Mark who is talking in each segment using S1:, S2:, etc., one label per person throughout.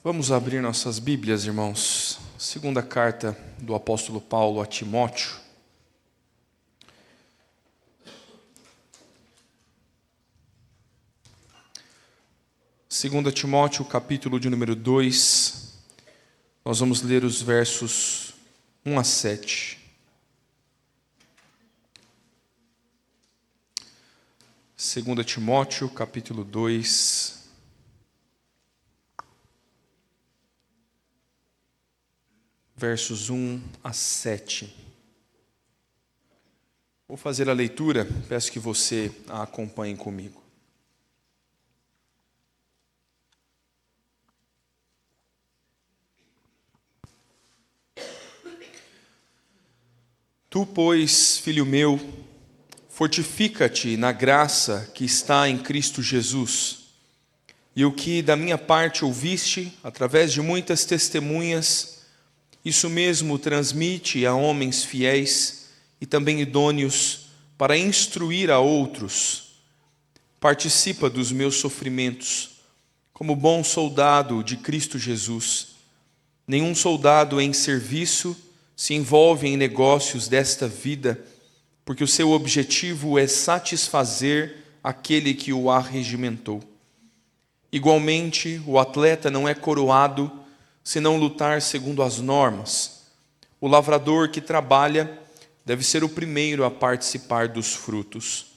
S1: Vamos abrir nossas Bíblias, irmãos. Segunda carta do apóstolo Paulo a Timóteo. Segunda Timóteo, capítulo de número 2. Nós vamos ler os versos 1 a 7. Segunda Timóteo, capítulo 2. Versos 1 a 7. Vou fazer a leitura, peço que você a acompanhe comigo. Tu, pois, filho meu, fortifica-te na graça que está em Cristo Jesus, e o que da minha parte ouviste, através de muitas testemunhas, isso mesmo transmite a homens fiéis e também idôneos para instruir a outros. Participa dos meus sofrimentos, como bom soldado de Cristo Jesus. Nenhum soldado em serviço se envolve em negócios desta vida, porque o seu objetivo é satisfazer aquele que o arregimentou. Igualmente, o atleta não é coroado se não lutar segundo as normas. O lavrador que trabalha deve ser o primeiro a participar dos frutos.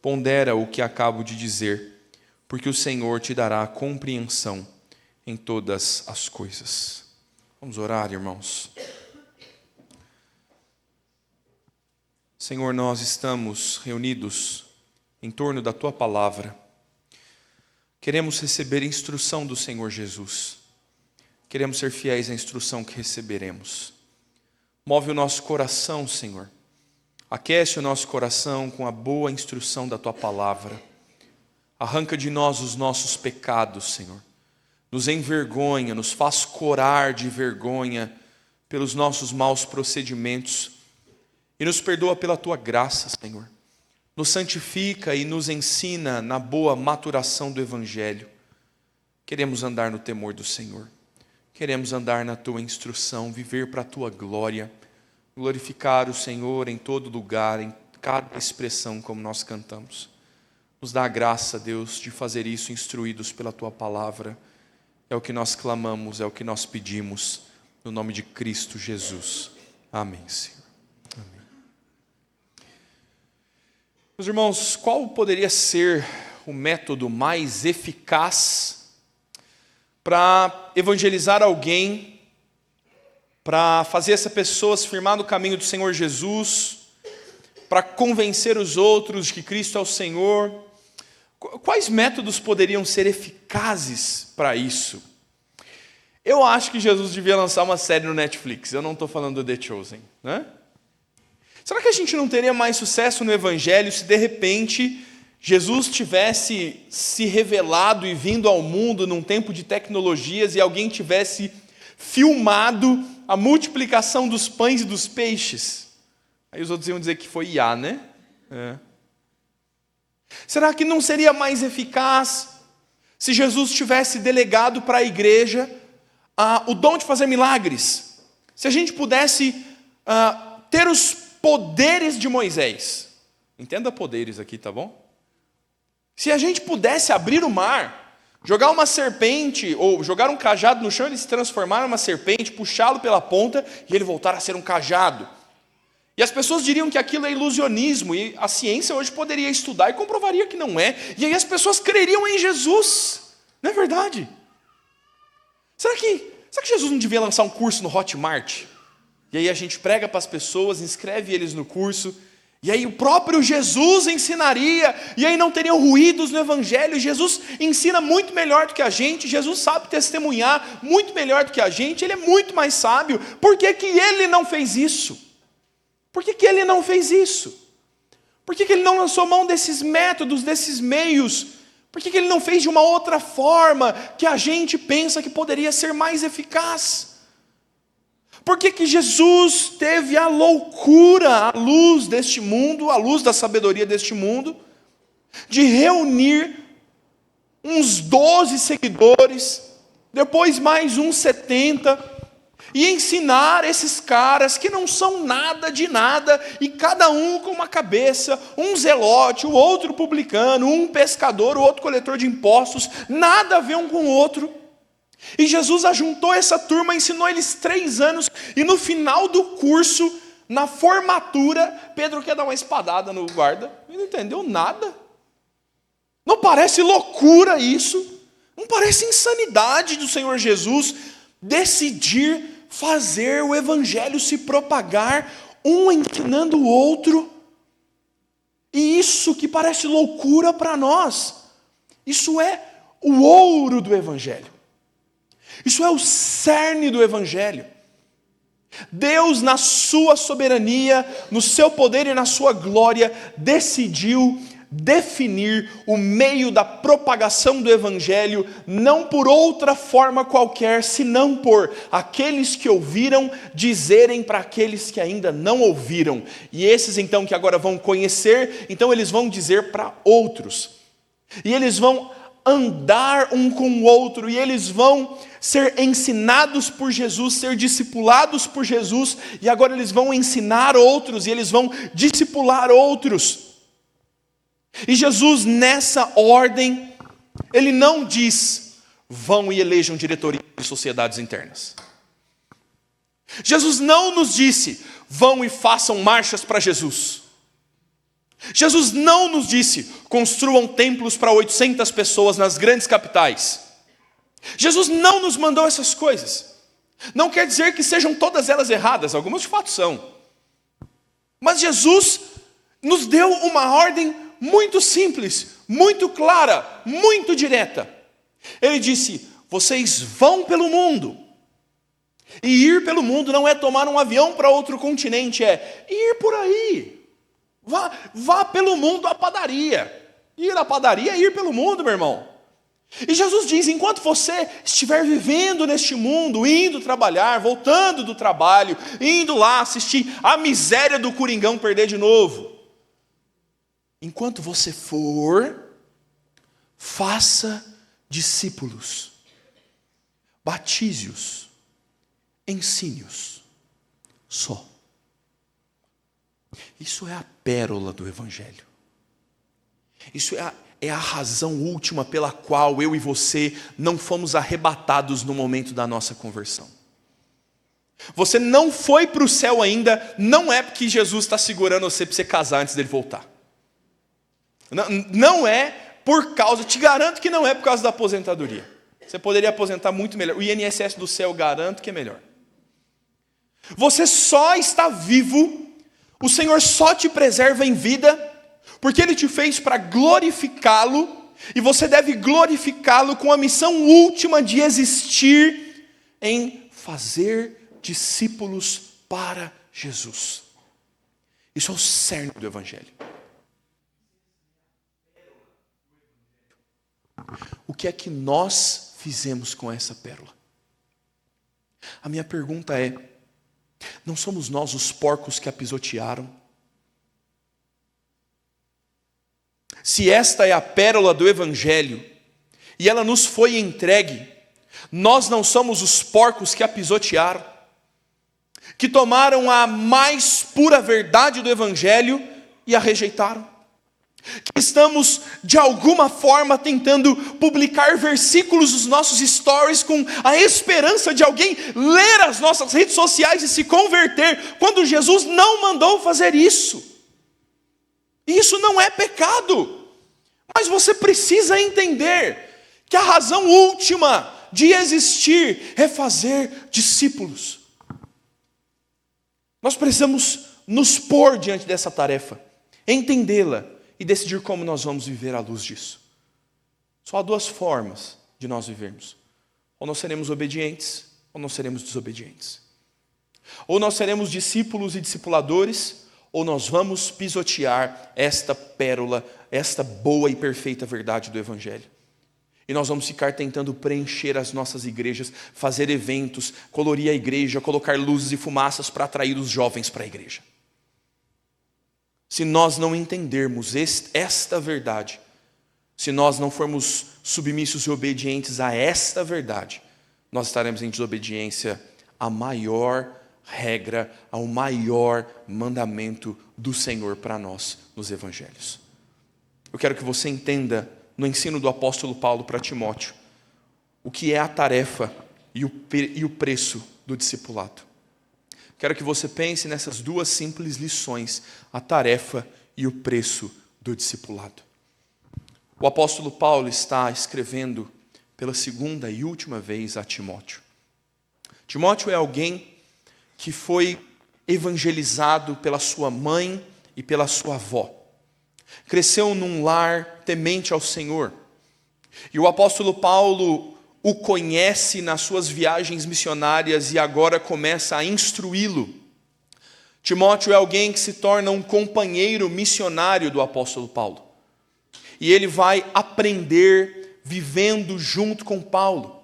S1: Pondera o que acabo de dizer, porque o Senhor te dará compreensão em todas as coisas. Vamos orar, irmãos. Senhor, nós estamos reunidos em torno da Tua palavra. Queremos receber instrução do Senhor Jesus. Queremos ser fiéis à instrução que receberemos. Move o nosso coração, Senhor. Aquece o nosso coração com a boa instrução da Tua palavra. Arranca de nós os nossos pecados, Senhor. Nos envergonha, nos faz corar de vergonha pelos nossos maus procedimentos. E nos perdoa pela Tua graça, Senhor. Nos santifica e nos ensina na boa maturação do Evangelho. Queremos andar no temor do Senhor. Queremos andar na Tua instrução, viver para a Tua glória, glorificar o Senhor em todo lugar, em cada expressão como nós cantamos. Nos dá a graça, Deus, de fazer isso instruídos pela Tua palavra. É o que nós clamamos, é o que nós pedimos, no nome de Cristo Jesus. Amém, Senhor. Amém. Meus irmãos, qual poderia ser o método mais eficaz para evangelizar alguém, para fazer essa pessoa se firmar no caminho do Senhor Jesus, para convencer os outros de que Cristo é o Senhor? Quais métodos poderiam ser eficazes para isso? Eu acho que Jesus devia lançar uma série no Netflix. Eu não estou falando do The Chosen, né? Será que a gente não teria mais sucesso no Evangelho se de repente Jesus tivesse se revelado e vindo ao mundo num tempo de tecnologias e alguém tivesse filmado a multiplicação dos pães e dos peixes? Aí os outros iam dizer que foi IA, né? Será que não seria mais eficaz se Jesus tivesse delegado para a igreja o dom de fazer milagres? Se a gente pudesse ter os poderes de Moisés. Entenda poderes aqui, tá bom? Se a gente pudesse abrir o mar, jogar uma serpente, ou jogar um cajado no chão, ele se transformar em uma serpente, puxá-lo pela ponta e ele voltar a ser um cajado. E as pessoas diriam que aquilo é ilusionismo, e a ciência hoje poderia estudar e comprovaria que não é. E aí as pessoas creriam em Jesus. Não é verdade? Será que Jesus não devia lançar um curso no Hotmart? E aí a gente prega para as pessoas, inscreve eles no curso, e aí o próprio Jesus ensinaria, e aí não teriam ruídos no Evangelho. Jesus ensina muito melhor do que a gente, Jesus sabe testemunhar muito melhor do que a gente, Ele é muito mais sábio. Por que que Ele não fez isso? Por que que Ele não fez isso? Por que que Ele não lançou mão desses métodos, desses meios? Por que que Ele não fez de uma outra forma que a gente pensa que poderia ser mais eficaz? Por que que Jesus teve a loucura, à luz deste mundo, à luz da sabedoria deste mundo, de reunir uns 12 seguidores depois mais uns 70, e ensinar esses caras que não são nada de nada, e cada um com uma cabeça, um zelote, o outro publicano, um pescador, o outro coletor de impostos, nada a ver um com o outro. E Jesus ajuntou essa turma, ensinou eles 3 anos, e no final do curso, na formatura, Pedro quer dar uma espadada no guarda, e não entendeu nada. Não parece loucura isso? Não parece insanidade do Senhor Jesus decidir fazer o evangelho se propagar, um ensinando o outro? E isso que parece loucura para nós, isso é o ouro do evangelho. Isso é o cerne do evangelho. Deus, na sua soberania, no seu poder e na sua glória, decidiu definir o meio da propagação do evangelho, não por outra forma qualquer, senão por aqueles que ouviram dizerem para aqueles que ainda não ouviram. E esses então que agora vão conhecer, então eles vão dizer para outros. E eles vão andar um com o outro, e eles vão ser ensinados por Jesus, ser discipulados por Jesus, e agora eles vão ensinar outros, e eles vão discipular outros. E Jesus, nessa ordem, ele não diz, vão e elejam diretoria de sociedades internas. Jesus não nos disse, vão e façam marchas para Jesus. Jesus não nos disse, construam templos para 800 pessoas nas grandes capitais. Jesus não nos mandou essas coisas. Não quer dizer que sejam todas elas erradas, algumas de fato são. Mas Jesus nos deu uma ordem muito simples, muito clara, muito direta. Ele disse, vocês vão pelo mundo. E ir pelo mundo não é tomar um avião para outro continente, é ir por aí. Vá pelo mundo à padaria. Ir à padaria é ir pelo mundo, meu irmão. E Jesus diz, enquanto você estiver vivendo neste mundo, indo trabalhar, voltando do trabalho, indo lá assistir a miséria do Coringão perder de novo, enquanto você for, faça discípulos, batize-os, ensine-os, só. Isso é a pérola do evangelho. Isso é a razão última pela qual eu e você não fomos arrebatados no momento da nossa conversão. Você não foi para o céu ainda, não é porque Jesus está segurando você para você casar antes dele voltar. Não é por causa, te garanto que não é por causa da aposentadoria. Você poderia aposentar muito melhor. O INSS do céu, garanto que é melhor. Você só está vivo, o Senhor só te preserva em vida, porque Ele te fez para glorificá-lo, e você deve glorificá-lo com a missão última de existir em fazer discípulos para Jesus. Isso é o cerne do evangelho. O que é que nós fizemos com essa pérola? A minha pergunta é, não somos nós os porcos que a pisotearam? Se esta é a pérola do evangelho, e ela nos foi entregue, nós não somos os porcos que a pisotearam, que tomaram a mais pura verdade do evangelho e a rejeitaram? Que estamos de alguma forma tentando publicar versículos dos nossos stories com a esperança de alguém ler as nossas redes sociais e se converter, quando Jesus não mandou fazer isso? Isso não é pecado, mas você precisa entender que a razão última de existir é fazer discípulos. Nós precisamos nos pôr diante dessa tarefa, entendê-la e decidir como nós vamos viver à luz disso. Só há 2 formas de nós vivermos. Ou nós seremos obedientes, ou nós seremos desobedientes. Ou nós seremos discípulos e discipuladores, ou nós vamos pisotear esta pérola, esta boa e perfeita verdade do evangelho. E nós vamos ficar tentando preencher as nossas igrejas, fazer eventos, colorir a igreja, colocar luzes e fumaças para atrair os jovens para a igreja. Se nós não entendermos esta verdade, se nós não formos submissos e obedientes a esta verdade, nós estaremos em desobediência à maior regra, ao maior mandamento do Senhor para nós nos evangelhos. Eu quero que você entenda, no ensino do apóstolo Paulo para Timóteo, o que é a tarefa e o preço do discipulado. Quero que você pense nessas duas simples lições, a tarefa e o preço do discipulado. O apóstolo Paulo está escrevendo pela segunda e última vez a Timóteo. Timóteo é alguém que foi evangelizado pela sua mãe e pela sua avó. Cresceu num lar temente ao Senhor. E o apóstolo Paulo o conhece nas suas viagens missionárias e agora começa a instruí-lo. Timóteo é alguém que se torna um companheiro missionário do apóstolo Paulo. E ele vai aprender vivendo junto com Paulo.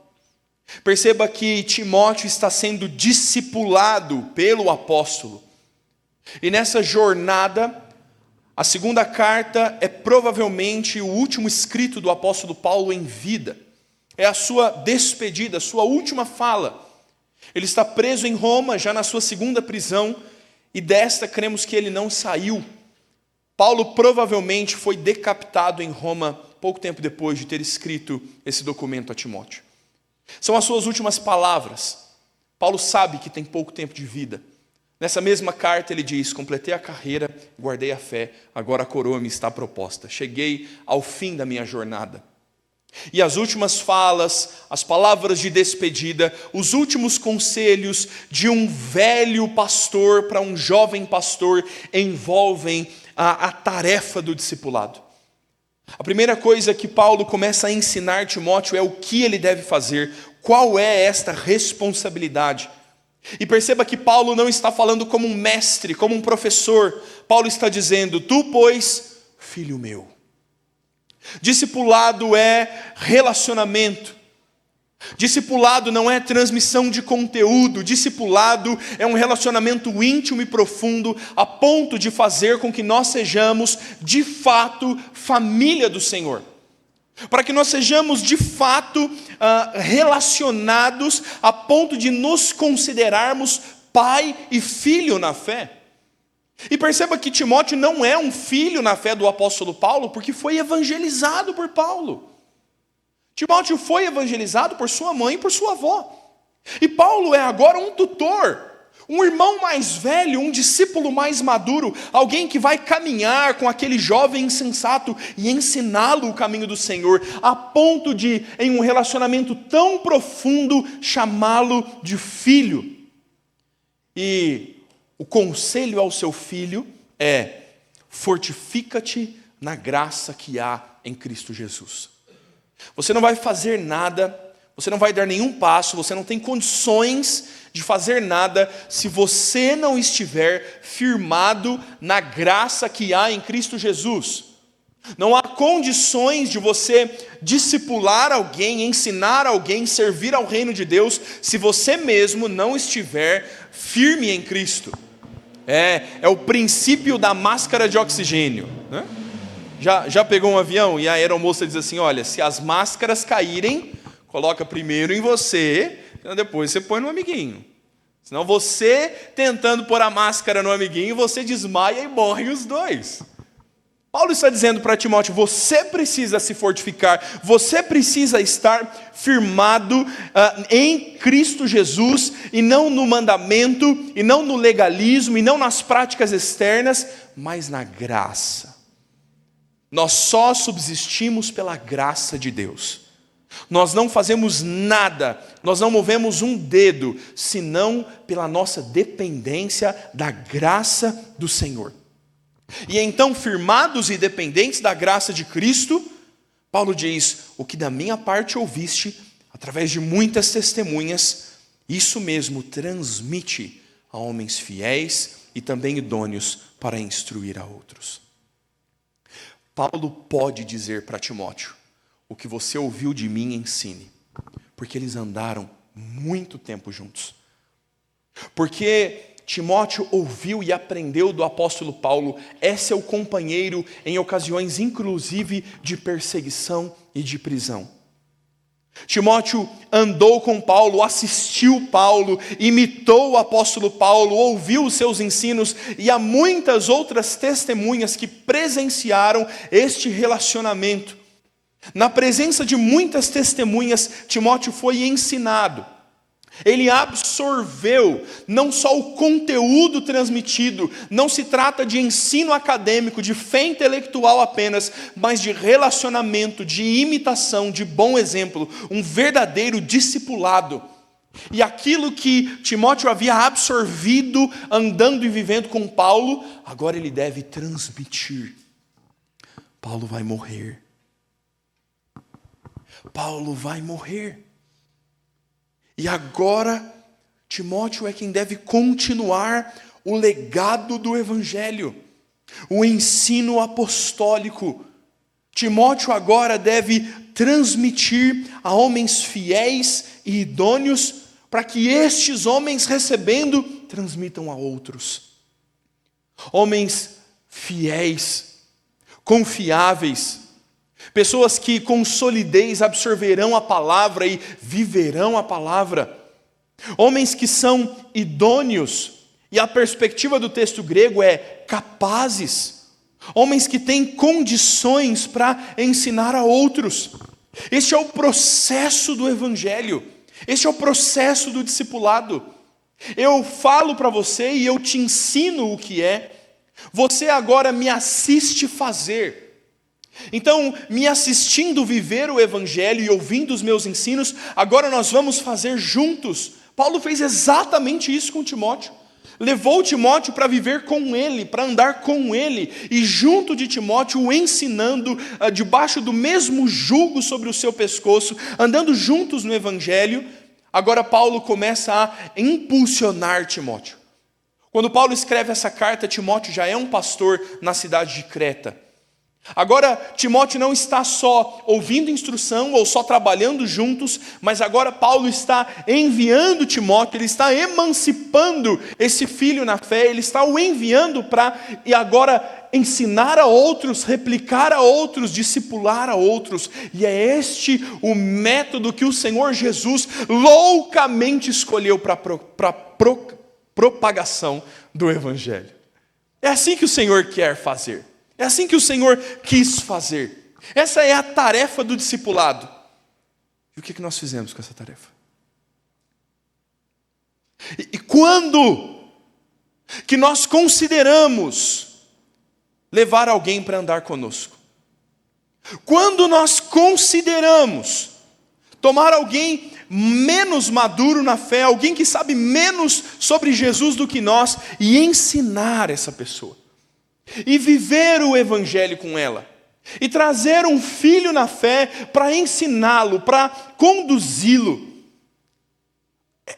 S1: Perceba que Timóteo está sendo discipulado pelo apóstolo. E nessa jornada, a segunda carta é provavelmente o último escrito do apóstolo Paulo em vida. É a sua despedida, a sua última fala. Ele está preso em Roma, já na sua segunda prisão, e desta cremos que ele não saiu. Paulo provavelmente foi decapitado em Roma pouco tempo depois de ter escrito esse documento a Timóteo. São as suas últimas palavras. Paulo sabe que tem pouco tempo de vida. Nessa mesma carta ele diz: completei a carreira, guardei a fé, agora a coroa me está proposta. Cheguei ao fim da minha jornada. E as últimas falas, as palavras de despedida, os últimos conselhos de um velho pastor para um jovem pastor envolvem a tarefa do discipulado. A primeira coisa que Paulo começa a ensinar Timóteo é o que ele deve fazer, qual é esta responsabilidade. E perceba que Paulo não está falando como um mestre, como um professor. Paulo está dizendo: tu, pois, filho meu. Discipulado é relacionamento. Discipulado não é transmissão de conteúdo. Discipulado é um relacionamento íntimo e profundo, a ponto de fazer com que nós sejamos, de fato, família do Senhor. Para que nós sejamos, de fato, relacionados a ponto de nos considerarmos pai e filho na fé. E perceba que Timóteo não é um filho na fé do apóstolo Paulo, porque foi evangelizado por Paulo. Timóteo foi evangelizado por sua mãe e por sua avó. E Paulo é agora um tutor, um irmão mais velho, um discípulo mais maduro, alguém que vai caminhar com aquele jovem insensato e ensiná-lo o caminho do Senhor, a ponto de, em um relacionamento tão profundo, chamá-lo de filho. E o conselho ao seu filho é: fortifica-te na graça que há em Cristo Jesus. Você não vai fazer nada, você não vai dar nenhum passo, você não tem condições de fazer nada se você não estiver firmado na graça que há em Cristo Jesus. Não há condições de você discipular alguém, ensinar alguém, servir ao reino de Deus, se você mesmo não estiver firme em Cristo. É o princípio da máscara de oxigênio, né? Já pegou um avião e a aeromoça diz assim: olha, se as máscaras caírem, coloca primeiro em você, depois você põe no amiguinho. Senão você tentando pôr a máscara no amiguinho, você desmaia e morrem os dois. Paulo está dizendo para Timóteo: você precisa se fortificar, você precisa estar firmado em Cristo Jesus, e não no mandamento, e não no legalismo, e não nas práticas externas, mas na graça. Nós só subsistimos pela graça de Deus. Nós não fazemos nada, nós não movemos um dedo, senão pela nossa dependência da graça do Senhor. E então, firmados e dependentes da graça de Cristo, Paulo diz: o que da minha parte ouviste, através de muitas testemunhas, isso mesmo transmite a homens fiéis e também idôneos para instruir a outros. Paulo pode dizer para Timóteo: o que você ouviu de mim, ensine, porque eles andaram muito tempo juntos. Porque Timóteo ouviu e aprendeu do apóstolo Paulo, é seu companheiro em ocasiões inclusive de perseguição e de prisão. Timóteo andou com Paulo, assistiu Paulo, imitou o apóstolo Paulo, ouviu os seus ensinos, e há muitas outras testemunhas que presenciaram este relacionamento. Na presença de muitas testemunhas, Timóteo foi ensinado. Ele absorveu não só o conteúdo transmitido, não se trata de ensino acadêmico, de fé intelectual apenas, mas de relacionamento, de imitação, de bom exemplo, um verdadeiro discipulado. E aquilo que Timóteo havia absorvido, andando e vivendo com Paulo, agora ele deve transmitir. Paulo vai morrer. Paulo vai morrer. E agora, Timóteo é quem deve continuar o legado do Evangelho, o ensino apostólico. Timóteo agora deve transmitir a homens fiéis e idôneos, para que estes homens, recebendo, transmitam a outros. Homens fiéis, confiáveis, pessoas que com solidez absorverão a palavra e viverão a palavra. Homens que são idôneos, e a perspectiva do texto grego é capazes. Homens que têm condições para ensinar a outros. Este é o processo do Evangelho. Este é o processo do discipulado. Eu falo para você e eu te ensino o que é. Você agora me assiste fazer. Então, me assistindo viver o Evangelho e ouvindo os meus ensinos, agora nós vamos fazer juntos. Paulo fez exatamente isso com Timóteo. Levou Timóteo para viver com ele, para andar com ele, e junto de Timóteo o ensinando, debaixo do mesmo jugo sobre o seu pescoço, andando juntos no Evangelho. Agora Paulo começa a impulsionar Timóteo. Quando Paulo escreve essa carta, Timóteo já é um pastor na cidade de Creta. Agora, Timóteo não está só ouvindo instrução ou só trabalhando juntos, mas agora Paulo está enviando Timóteo, ele está emancipando esse filho na fé, ele está o enviando para e agora ensinar a outros, replicar a outros, discipular a outros. E é este o método que o Senhor Jesus loucamente escolheu para propagação do Evangelho. É assim que o Senhor quer fazer. É assim que o Senhor quis fazer. Essa é a tarefa do discipulado. E o que nós fizemos com essa tarefa? E quando que nós consideramos levar alguém para andar conosco? Quando nós consideramos tomar alguém menos maduro na fé, alguém que sabe menos sobre Jesus do que nós, e ensinar essa pessoa? E viver o Evangelho com ela, e trazer um filho na fé para ensiná-lo, para conduzi-lo.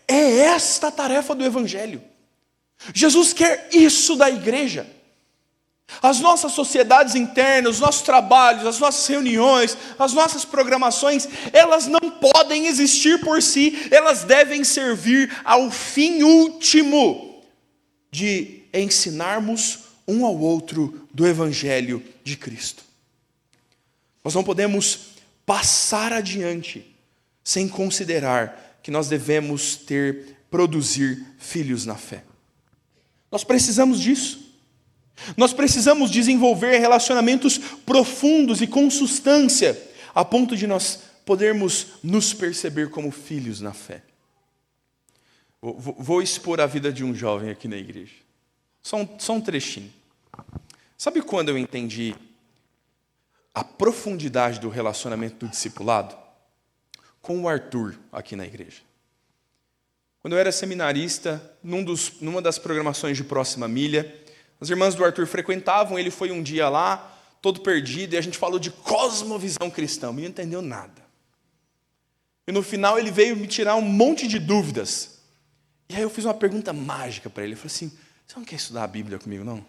S1: É esta a tarefa do Evangelho. Jesus quer isso da igreja. As nossas sociedades internas, os nossos trabalhos, as nossas reuniões, as nossas programações, elas não podem existir por si, elas devem servir ao fim último de ensinarmos um ao outro do Evangelho de Cristo. Nós não podemos passar adiante sem considerar que nós devemos produzir filhos na fé. Nós precisamos disso. Nós precisamos desenvolver relacionamentos profundos e com substância, a ponto de nós podermos nos perceber como filhos na fé. Vou expor a vida de um jovem aqui na igreja. Só um trechinho. Sabe quando eu entendi a profundidade do relacionamento do discipulado? Com o Arthur aqui na igreja. Quando eu era seminarista, numa das programações de Próxima Milha, as irmãs do Arthur frequentavam, ele foi um dia lá, todo perdido, e a gente falou de cosmovisão cristã, ele não entendeu nada. E no final ele veio me tirar um monte de dúvidas. E aí eu fiz uma pergunta mágica para ele, eu falei assim: você não quer estudar a Bíblia comigo, não?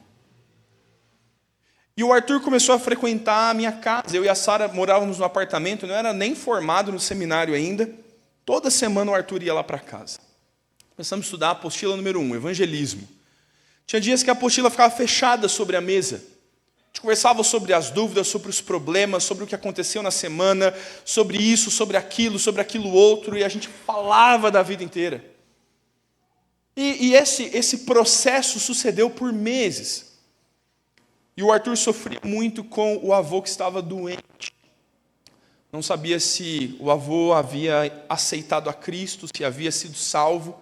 S1: E o Arthur começou a frequentar a minha casa. Eu e a Sara morávamos no apartamento, não era nem formado no seminário ainda. Toda semana o Arthur ia lá para casa. Começamos a estudar a apostila número 1, evangelismo. Tinha dias que a apostila ficava fechada sobre a mesa. gente conversava sobre as dúvidas, sobre os problemas, sobre o que aconteceu na semana, sobre isso, sobre aquilo outro, e a gente falava da vida inteira. E esse processo sucedeu por meses. E o Arthur sofria muito com o avô que estava doente. Não sabia se o avô havia aceitado a Cristo, se havia sido salvo.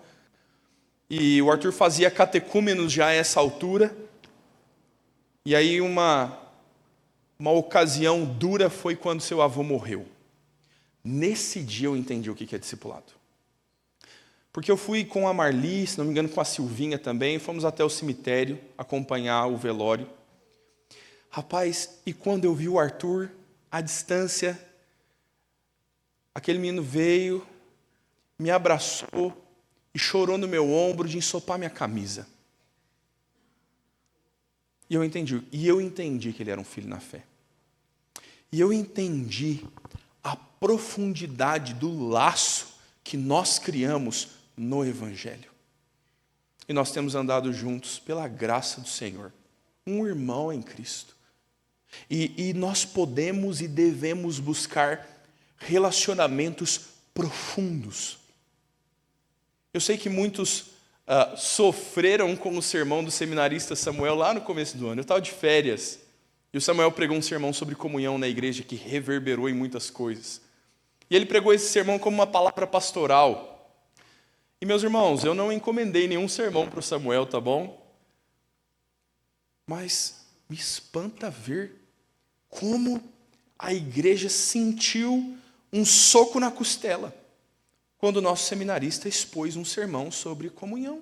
S1: E o Arthur fazia catecúmenos já a essa altura. E aí uma ocasião dura foi quando seu avô morreu. Nesse dia eu entendi o que é discipulado. Porque eu fui com a Marli, se não me engano com a Silvinha também, fomos até o cemitério acompanhar o velório. Rapaz, e quando eu vi o Arthur, à distância, aquele menino veio, me abraçou e chorou no meu ombro de ensopar minha camisa. E eu entendi que ele era um filho na fé. E eu entendi a profundidade do laço que nós criamos no Evangelho. E nós temos andado juntos pela graça do Senhor. Um irmão em Cristo. E nós podemos e devemos buscar relacionamentos profundos. Eu sei que muitos sofreram com o sermão do seminarista Samuel lá no começo do ano. Eu estava de férias e o Samuel pregou um sermão sobre comunhão na igreja que reverberou em muitas coisas. E ele pregou esse sermão como uma palavra pastoral. E meus irmãos, eu não encomendei nenhum sermão para o Samuel, tá bom? Mas me espanta ver como a igreja sentiu um soco na costela quando o nosso seminarista expôs um sermão sobre comunhão.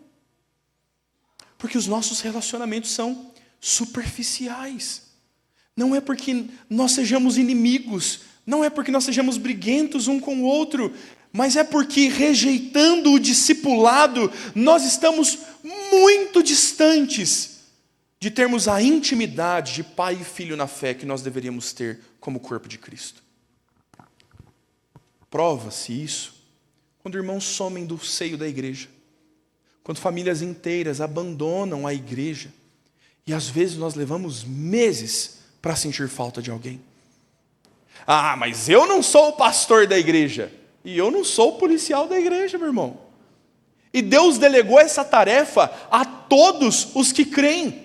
S1: Porque os nossos relacionamentos são superficiais. Não é porque nós sejamos inimigos, não é porque nós sejamos briguentos um com o outro, mas é porque, rejeitando o discipulado, nós estamos muito distantes de termos a intimidade de pai e filho na fé que nós deveríamos ter como corpo de Cristo. Prova-se isso quando irmãos somem do seio da igreja, quando famílias inteiras abandonam a igreja, e às vezes nós levamos meses para sentir falta de alguém. Ah, mas eu não sou o pastor da igreja, e eu não sou o policial da igreja, meu irmão. E Deus delegou essa tarefa a todos os que creem.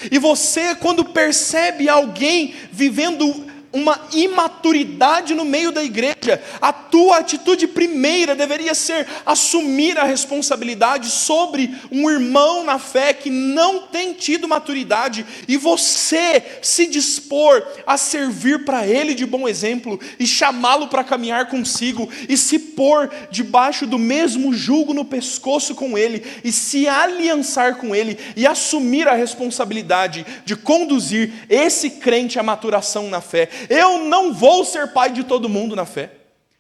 S1: E você, quando percebe alguém vivendo uma imaturidade no meio da igreja, a tua atitude primeira deveria ser assumir a responsabilidade sobre um irmão na fé que não tem tido maturidade, e você se dispor a servir para ele de bom exemplo, e chamá-lo para caminhar consigo, e se pôr debaixo do mesmo jugo no pescoço com ele, e se aliançar com ele, e assumir a responsabilidade de conduzir esse crente à maturação na fé. Eu não vou ser pai de todo mundo na fé.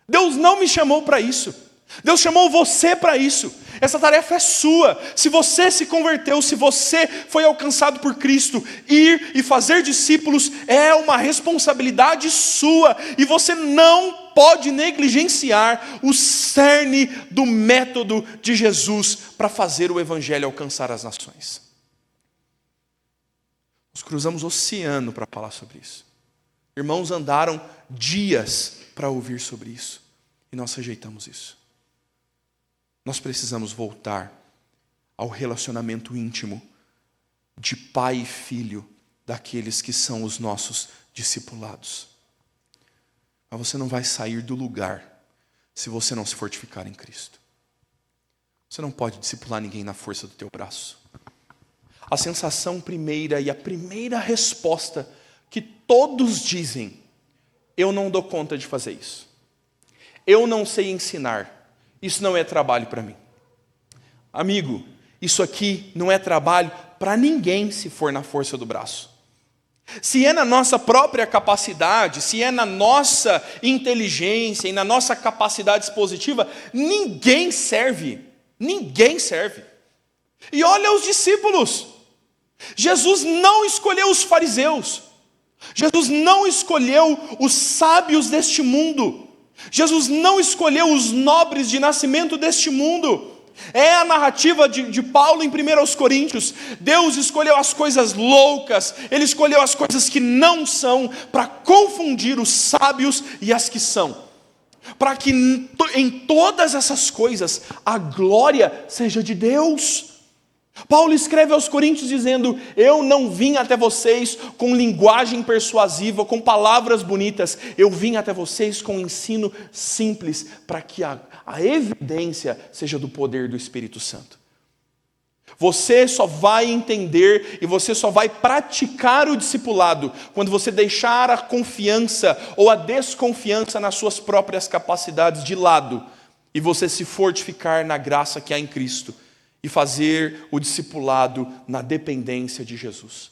S1: Deus não me chamou para isso. Deus chamou você para isso. Essa tarefa é sua. Se você se converteu, se você foi alcançado por Cristo, ir e fazer discípulos é uma responsabilidade sua. E você não pode negligenciar o cerne do método de Jesus para fazer o Evangelho alcançar as nações. Nós cruzamos o oceano para falar sobre isso. Irmãos andaram dias para ouvir sobre isso. E nós rejeitamos isso. Nós precisamos voltar ao relacionamento íntimo de pai e filho daqueles que são os nossos discipulados. Mas você não vai sair do lugar se você não se fortificar em Cristo. Você não pode discipular ninguém na força do teu braço. A sensação primeira e a primeira resposta que todos dizem: eu não dou conta de fazer isso. Eu não sei ensinar. Isso não é trabalho para mim. Amigo, isso aqui não é trabalho para ninguém se for na força do braço. Se é na nossa própria capacidade, se é na nossa inteligência e na nossa capacidade expositiva, ninguém serve. Ninguém serve. E olha os discípulos. Jesus não escolheu os fariseus. Jesus não escolheu os sábios deste mundo. Jesus não escolheu os nobres de nascimento deste mundo. É a narrativa de Paulo em 1 Coríntios. Deus escolheu as coisas loucas, Ele escolheu as coisas que não são, para confundir os sábios e as que são, para que em todas essas coisas a glória seja de Deus. Paulo escreve aos Coríntios dizendo: eu não vim até vocês com linguagem persuasiva, com palavras bonitas, eu vim até vocês com ensino simples, para que a evidência seja do poder do Espírito Santo. Você só vai entender e você só vai praticar o discipulado quando você deixar a confiança ou a desconfiança nas suas próprias capacidades de lado e você se fortificar na graça que há em Cristo e fazer o discipulado na dependência de Jesus.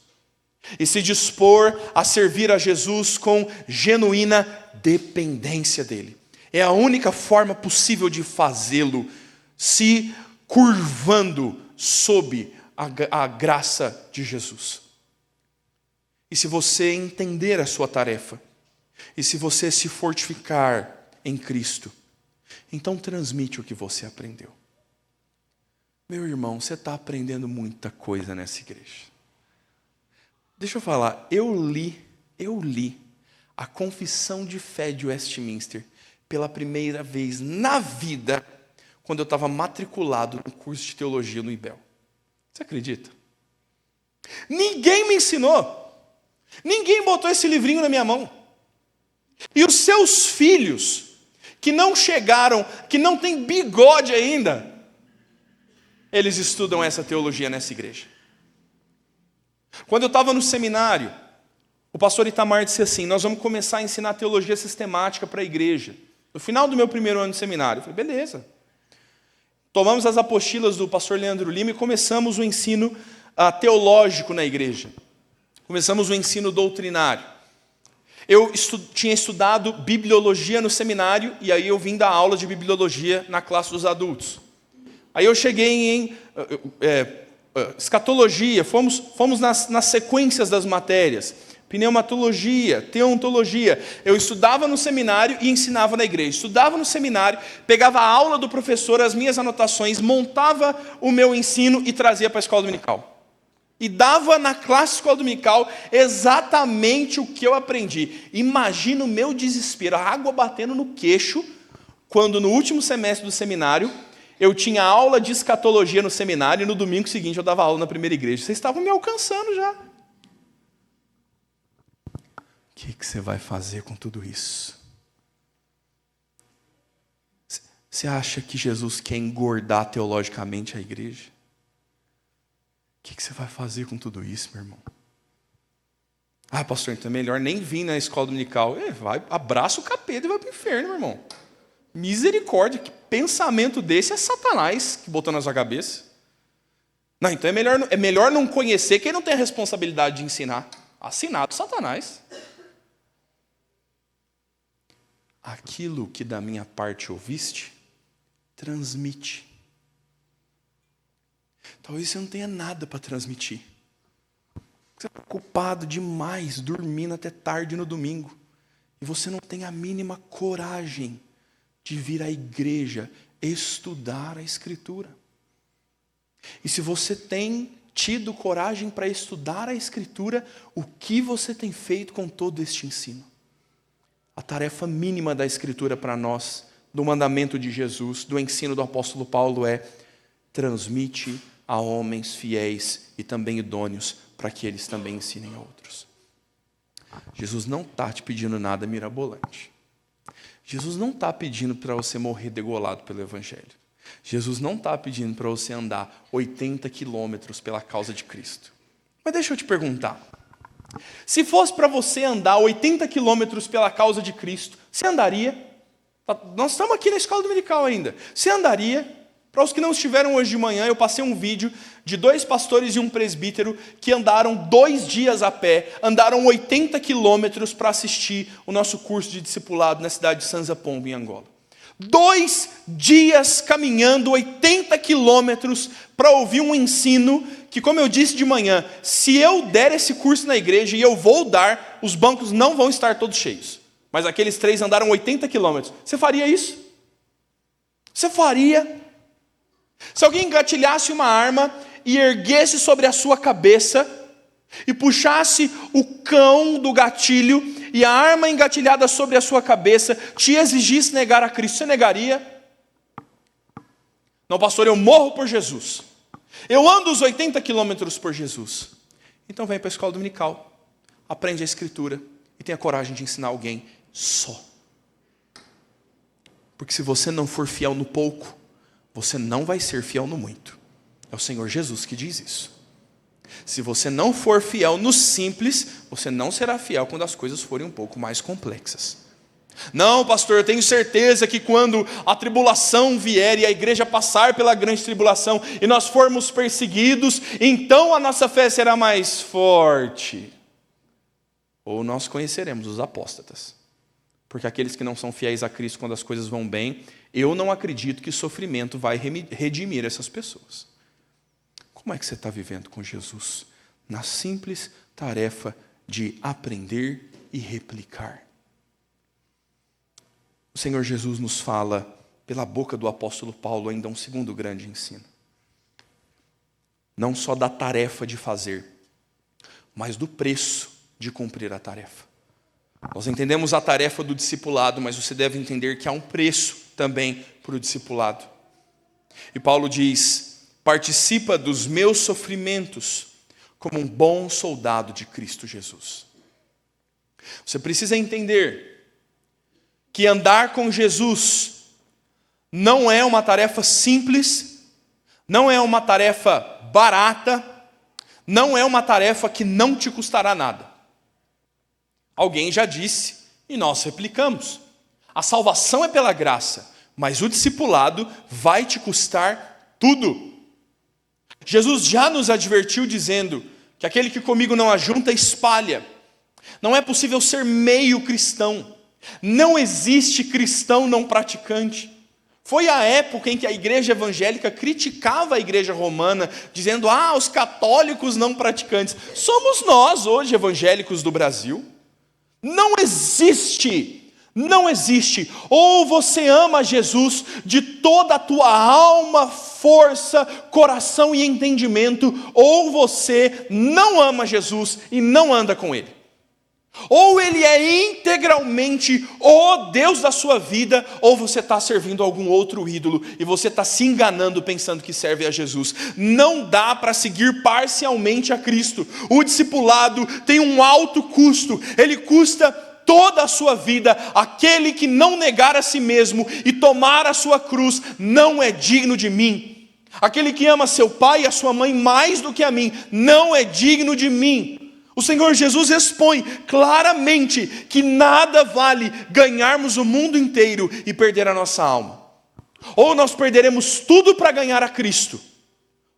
S1: E se dispor a servir a Jesus com genuína dependência dele. É a única forma possível de fazê-lo, se curvando sob a graça de Jesus. E se você entender a sua tarefa, e se você se fortificar em Cristo, então transmite o que você aprendeu. Meu irmão, você está aprendendo muita coisa nessa igreja. Deixa eu falar, eu li a Confissão de Fé de Westminster pela primeira vez na vida, quando eu estava matriculado no curso de teologia no IBEL. Você acredita? Ninguém me ensinou. Ninguém botou esse livrinho na minha mão. E os seus filhos, que não chegaram, que não têm bigode ainda, eles estudam essa teologia nessa igreja. Quando eu estava no seminário, o pastor Itamar disse assim: nós vamos começar a ensinar teologia sistemática para a igreja. No final do meu primeiro ano de seminário, eu falei, beleza. Tomamos as apostilas do pastor Leandro Lima e começamos o ensino teológico na igreja. Começamos o ensino doutrinário. Eu tinha estudado bibliologia no seminário e aí eu vim dar aula de bibliologia na classe dos adultos. Aí eu cheguei em escatologia, fomos nas sequências das matérias. Pneumatologia, teontologia. Eu estudava no seminário e ensinava na igreja. Estudava no seminário, pegava a aula do professor, as minhas anotações, montava o meu ensino e trazia para a escola dominical. E dava na classe escola dominical exatamente o que eu aprendi. Imagina o meu desespero, a água batendo no queixo, quando no último semestre do seminário, eu tinha aula de escatologia no seminário e no domingo seguinte eu dava aula na primeira igreja. Vocês estavam me alcançando já. O que você vai fazer com tudo isso? Você acha que Jesus quer engordar teologicamente a igreja? O que você vai fazer com tudo isso, meu irmão? Ah, pastor, então é melhor nem vir na escola dominical. Vai, abraça o capeta e vai para o inferno, meu irmão. Misericórdia, que pensamento desse é Satanás que botou na sua cabeça. Não, então é melhor não conhecer quem não tem a responsabilidade de ensinar. Assinado Satanás. Aquilo que da minha parte ouviste, transmite. Talvez você não tenha nada para transmitir. Você está ocupado demais, dormindo até tarde no domingo. E você não tem a mínima coragem de vir à igreja estudar a Escritura. E se você tem tido coragem para estudar a Escritura, o que você tem feito com todo este ensino? A tarefa mínima da Escritura para nós, do mandamento de Jesus, do ensino do apóstolo Paulo é: transmite a homens fiéis e também idôneos, para que eles também ensinem a outros. Jesus não está te pedindo nada mirabolante. Jesus não está pedindo para você morrer degolado pelo Evangelho. Jesus não está pedindo para você andar 80 quilômetros pela causa de Cristo. Mas deixa eu te perguntar. Se fosse para você andar 80 quilômetros pela causa de Cristo, você andaria? Nós estamos aqui na escola dominical ainda. Você andaria? Para os que não estiveram hoje de manhã, eu passei um vídeo de 2 pastores e um presbítero que andaram 2 dias a pé, andaram 80 quilômetros para assistir o nosso curso de discipulado na cidade de Sanza Pombo, em Angola. 2 dias caminhando 80 quilômetros para ouvir um ensino que, como eu disse de manhã, se eu der esse curso na igreja, e eu vou dar, os bancos não vão estar todos cheios. Mas aqueles 3 andaram 80 quilômetros. Você faria isso? Você faria? Se alguém engatilhasse uma arma e erguesse sobre a sua cabeça e puxasse o cão do gatilho e a arma engatilhada sobre a sua cabeça te exigisse negar a Cristo, você negaria? Não, pastor, eu morro por Jesus. Eu ando os 80 quilômetros por Jesus. Então vem para a escola dominical, aprende a Escritura e tenha coragem de ensinar alguém só. Porque se você não for fiel no pouco, você não vai ser fiel no muito. É o Senhor Jesus que diz isso. Se você não for fiel no simples, você não será fiel quando as coisas forem um pouco mais complexas. Não, pastor, eu tenho certeza que quando a tribulação vier e a igreja passar pela grande tribulação e nós formos perseguidos, então a nossa fé será mais forte. Ou nós conheceremos os apóstatas. Porque aqueles que não são fiéis a Cristo quando as coisas vão bem, eu não acredito que sofrimento vai redimir essas pessoas. Como é que você está vivendo com Jesus? Na simples tarefa de aprender e replicar. O Senhor Jesus nos fala, pela boca do apóstolo Paulo, ainda um segundo grande ensino. Não só da tarefa de fazer, mas do preço de cumprir a tarefa. Nós entendemos a tarefa do discipulado, mas você deve entender que há um preço também para o discipulado. E Paulo diz: participa dos meus sofrimentos como um bom soldado de Cristo Jesus. Você precisa entender que andar com Jesus não é uma tarefa simples, não é uma tarefa barata, não é uma tarefa que não te custará nada. Alguém já disse, e nós replicamos, a salvação é pela graça, mas o discipulado vai te custar tudo. Jesus já nos advertiu dizendo que aquele que comigo não ajunta, espalha. Não é possível ser meio cristão. Não existe cristão não praticante. Foi a época em que a igreja evangélica criticava a igreja romana, dizendo, os católicos não praticantes. Somos nós hoje evangélicos do Brasil. Não existe. Ou você ama Jesus de toda a tua alma, força, coração e entendimento, ou você não ama Jesus e não anda com Ele. Ou Ele é integralmente o Deus da sua vida, ou você está servindo algum outro ídolo, e você está se enganando pensando que serve a Jesus. Não dá para seguir parcialmente a Cristo. O discipulado tem um alto custo, ele custa toda a sua vida. Aquele que não negar a si mesmo e tomar a sua cruz não é digno de mim. Aquele que ama seu pai e a sua mãe mais do que a mim não é digno de mim. O Senhor Jesus expõe claramente que nada vale ganharmos o mundo inteiro e perder a nossa alma. Ou nós perderemos tudo para ganhar a Cristo,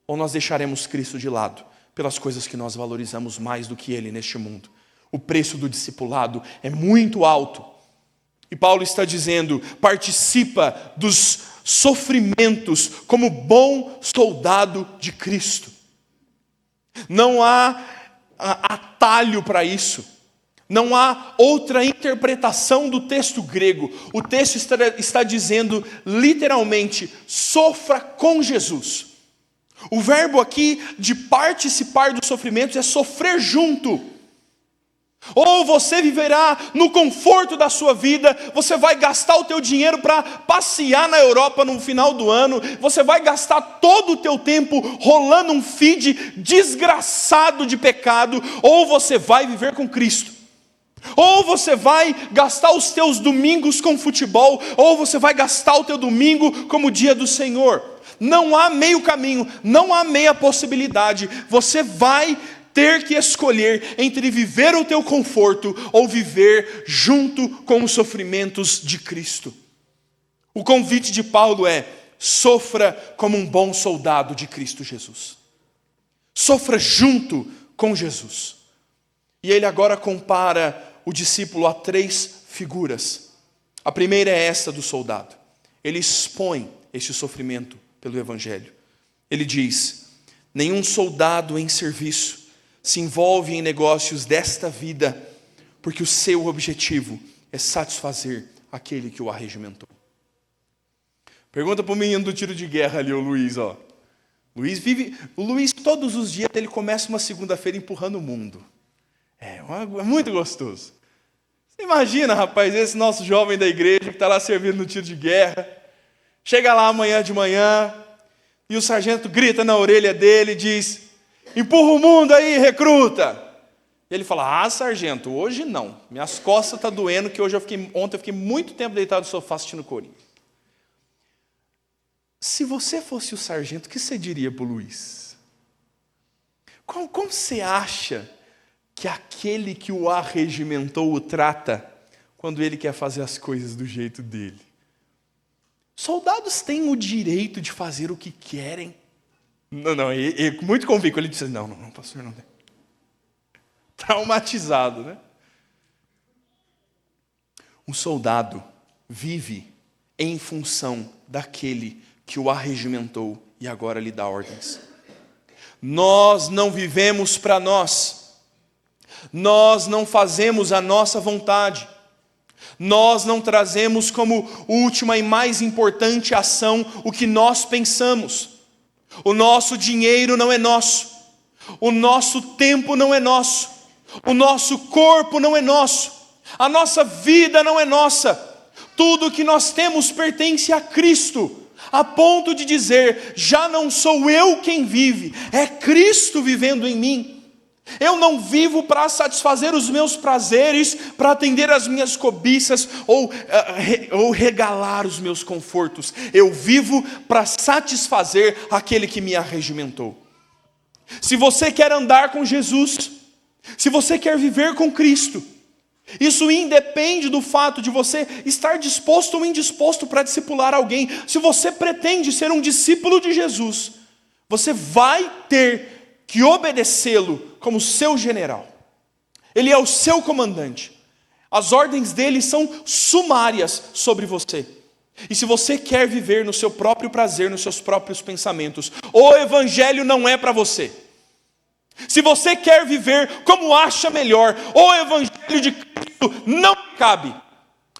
S1: ou nós deixaremos Cristo de lado pelas coisas que nós valorizamos mais do que Ele neste mundo. O preço do discipulado é muito alto. E Paulo está dizendo, participa dos sofrimentos como bom soldado de Cristo. Não há atalho para isso. Não há outra interpretação do texto grego. O texto está dizendo literalmente, sofra com Jesus. O verbo aqui de participar dos sofrimentos é sofrer junto. Ou você viverá no conforto da sua vida, você vai gastar o teu dinheiro para passear na Europa no final do ano, você vai gastar todo o teu tempo rolando um feed desgraçado de pecado, ou você vai viver com Cristo. Ou você vai gastar os teus domingos com futebol, ou você vai gastar o teu domingo como dia do Senhor. Não há meio caminho, não há meia possibilidade. Você vai ter que escolher entre viver o teu conforto ou viver junto com os sofrimentos de Cristo. O convite de Paulo é: sofra como um bom soldado de Cristo Jesus. Sofra junto com Jesus. E ele agora compara o discípulo a 3 figuras. A primeira é essa do soldado. Ele expõe este sofrimento pelo Evangelho. Ele diz: nenhum soldado em serviço se envolve em negócios desta vida, porque o seu objetivo é satisfazer aquele que o arregimentou. Pergunta para o menino do tiro de guerra ali, o Luiz, ó. O Luiz todos os dias ele começa uma segunda-feira empurrando o mundo. É muito gostoso. Você imagina, rapaz, esse nosso jovem da igreja que está lá servindo no tiro de guerra, chega lá amanhã de manhã e o sargento grita na orelha dele e diz: empurra o mundo aí, recruta. E ele fala: sargento, hoje não. Minhas costas estão doendo, que ontem eu fiquei muito tempo deitado no sofá assistindo Corinthians. Se você fosse o sargento, o que você diria para o Luiz? Como você acha que aquele que o arregimentou o trata quando ele quer fazer as coisas do jeito dele? Soldados têm o direito de fazer o que querem. Não, muito convicto, ele disse: não, pastor, não tem. Traumatizado, né? Um soldado vive em função daquele que o arregimentou e agora lhe dá ordens. Nós não vivemos para nós. Nós não fazemos a nossa vontade. Nós não trazemos como última e mais importante ação o que nós pensamos. O nosso dinheiro não é nosso. O nosso tempo não é nosso. O nosso corpo não é nosso. A nossa vida não é nossa. Tudo que nós temos pertence a Cristo, a ponto de dizer: já não sou eu quem vive, é Cristo vivendo em mim. Eu não vivo para satisfazer os meus prazeres, para atender as minhas cobiças ou regalar os meus confortos. Eu vivo para satisfazer aquele que me arregimentou. Se você quer andar com Jesus, se você quer viver com Cristo, isso independe do fato de você estar disposto ou indisposto para discipular alguém. Se você pretende ser um discípulo de Jesus, você vai ter que obedecê-lo como seu general. Ele é o seu comandante. As ordens dele são sumárias sobre você. E se você quer viver no seu próprio prazer, nos seus próprios pensamentos, o evangelho não é para você. Se você quer viver como acha melhor, o evangelho de Cristo não cabe,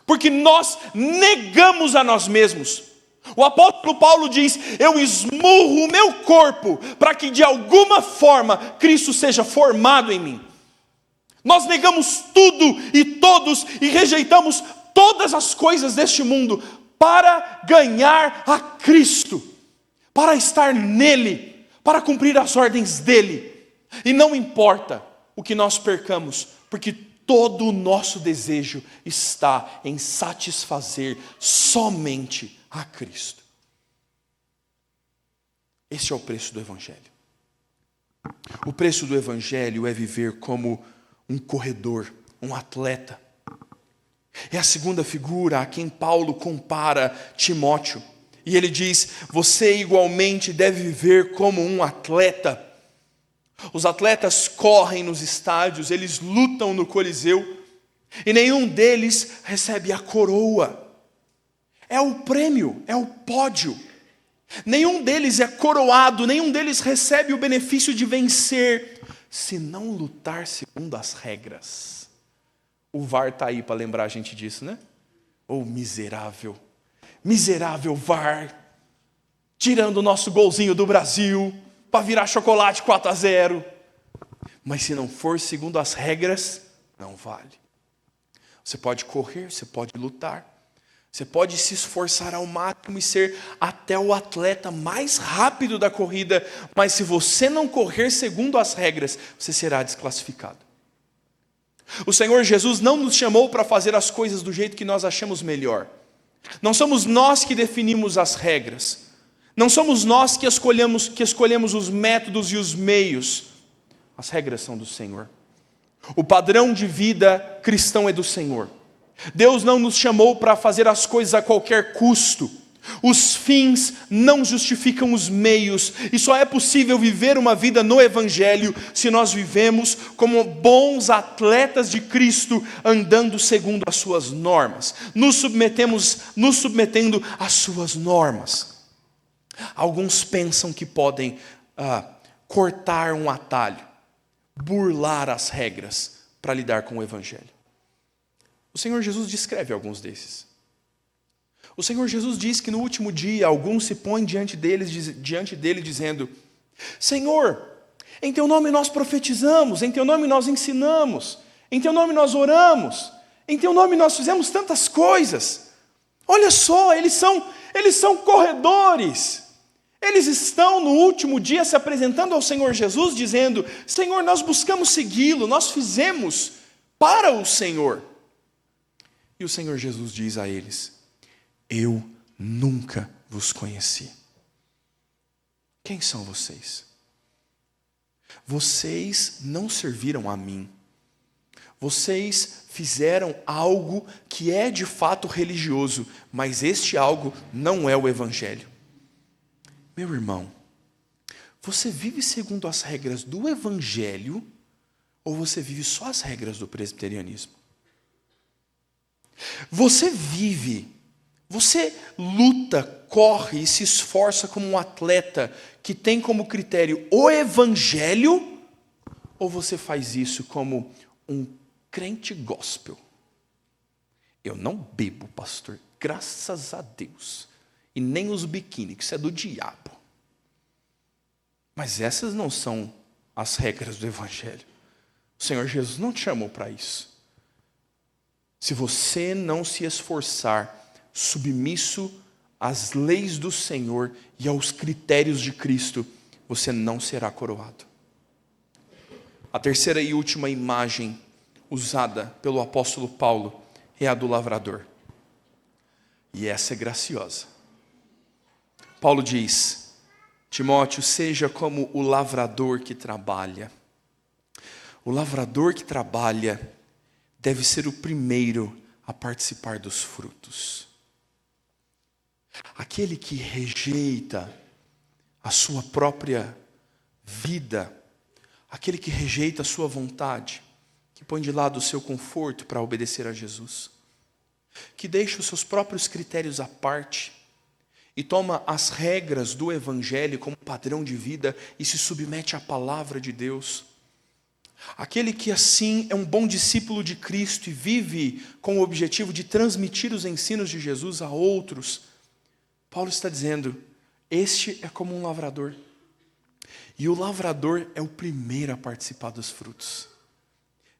S1: porque nós negamos a nós mesmos. O apóstolo Paulo diz: eu esmurro o meu corpo para que de alguma forma Cristo seja formado em mim. Nós negamos tudo e todos e rejeitamos todas as coisas deste mundo para ganhar a Cristo, para estar nele, para cumprir as ordens dele. E não importa o que nós percamos, porque todo o nosso desejo está em satisfazer somente a Cristo. Esse é o preço do Evangelho. O preço do Evangelho é viver como um corredor, um atleta. É a segunda figura a quem Paulo compara Timóteo. E ele diz: você igualmente deve viver como um atleta. Os atletas correm nos estádios, eles lutam no Coliseu, e nenhum deles recebe a coroa. É o prêmio, é o pódio. Nenhum deles é coroado, nenhum deles recebe o benefício de vencer, se não lutar segundo as regras. O VAR está aí para lembrar a gente disso, né? Oh, miserável VAR, tirando o nosso golzinho do Brasil, para virar chocolate 4-0. Mas se não for segundo as regras, não vale. Você pode correr, você pode lutar, você pode se esforçar ao máximo e ser até o atleta mais rápido da corrida, mas se você não correr segundo as regras, você será desclassificado. O Senhor Jesus não nos chamou para fazer as coisas do jeito que nós achamos melhor. Não somos nós que definimos as regras. Não somos nós que escolhemos os métodos e os meios. As regras são do Senhor. O padrão de vida cristão é do Senhor. Deus não nos chamou para fazer as coisas a qualquer custo. Os fins não justificam os meios. E só é possível viver uma vida no Evangelho se nós vivemos como bons atletas de Cristo, andando segundo as suas normas, nos submetendo às suas normas. Alguns pensam que podem cortar um atalho, burlar as regras para lidar com o Evangelho. O Senhor Jesus descreve alguns desses. O Senhor Jesus diz que no último dia, alguns se põem diante dele dizendo: Senhor, em teu nome nós profetizamos, em teu nome nós ensinamos, em teu nome nós oramos, em teu nome nós fizemos tantas coisas. Olha só, eles são corredores. Eles estão no último dia se apresentando ao Senhor Jesus, dizendo: Senhor, nós buscamos segui-lo, nós fizemos para o Senhor. E o Senhor Jesus diz a eles: eu nunca vos conheci. Quem são vocês? Vocês não serviram a mim. Vocês fizeram algo que é de fato religioso, mas este algo não é o Evangelho. Meu irmão, você vive segundo as regras do Evangelho ou você vive só as regras do presbiterianismo? Você luta, corre e se esforça como um atleta que tem como critério o Evangelho, ou você faz isso como um crente gospel? Eu não bebo, pastor, graças a Deus, e nem os biquíni, que isso é do diabo. Mas essas não são as regras do Evangelho. O Senhor Jesus não te chamou para isso. Se você não se esforçar, submisso às leis do Senhor e aos critérios de Cristo, você não será coroado. A terceira e última imagem usada pelo apóstolo Paulo é a do lavrador. E essa é graciosa. Paulo diz: Timóteo, seja como o lavrador que trabalha. O lavrador que trabalha deve ser o primeiro a participar dos frutos. Aquele que rejeita a sua própria vida, aquele que rejeita a sua vontade, que põe de lado o seu conforto para obedecer a Jesus, que deixa os seus próprios critérios à parte e toma as regras do Evangelho como padrão de vida e se submete à palavra de Deus. Aquele que assim é um bom discípulo de Cristo e vive com o objetivo de transmitir os ensinos de Jesus a outros, Paulo está dizendo: este é como um lavrador. E o lavrador é o primeiro a participar dos frutos.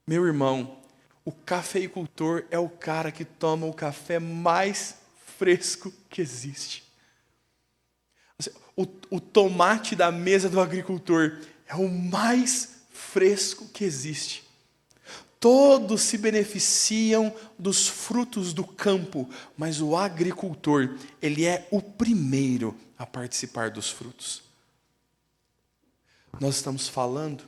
S1: Meu irmão, o cafeicultor é o cara que toma o mais fresco que existe. O tomate da mesa do agricultor é o mais fresco que existe. Todos se beneficiam dos frutos do campo, mas o agricultor, ele é o primeiro a participar dos frutos. Nós estamos falando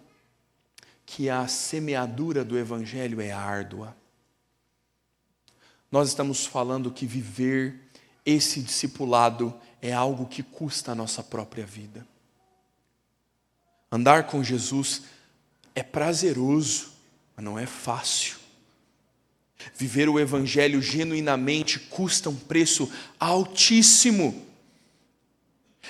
S1: que a semeadura do Evangelho é árdua. Nós estamos falando que viver esse discipulado é algo que custa a nossa própria vida. Andar com Jesus é prazeroso, mas não é fácil. Viver o Evangelho genuinamente custa um preço altíssimo.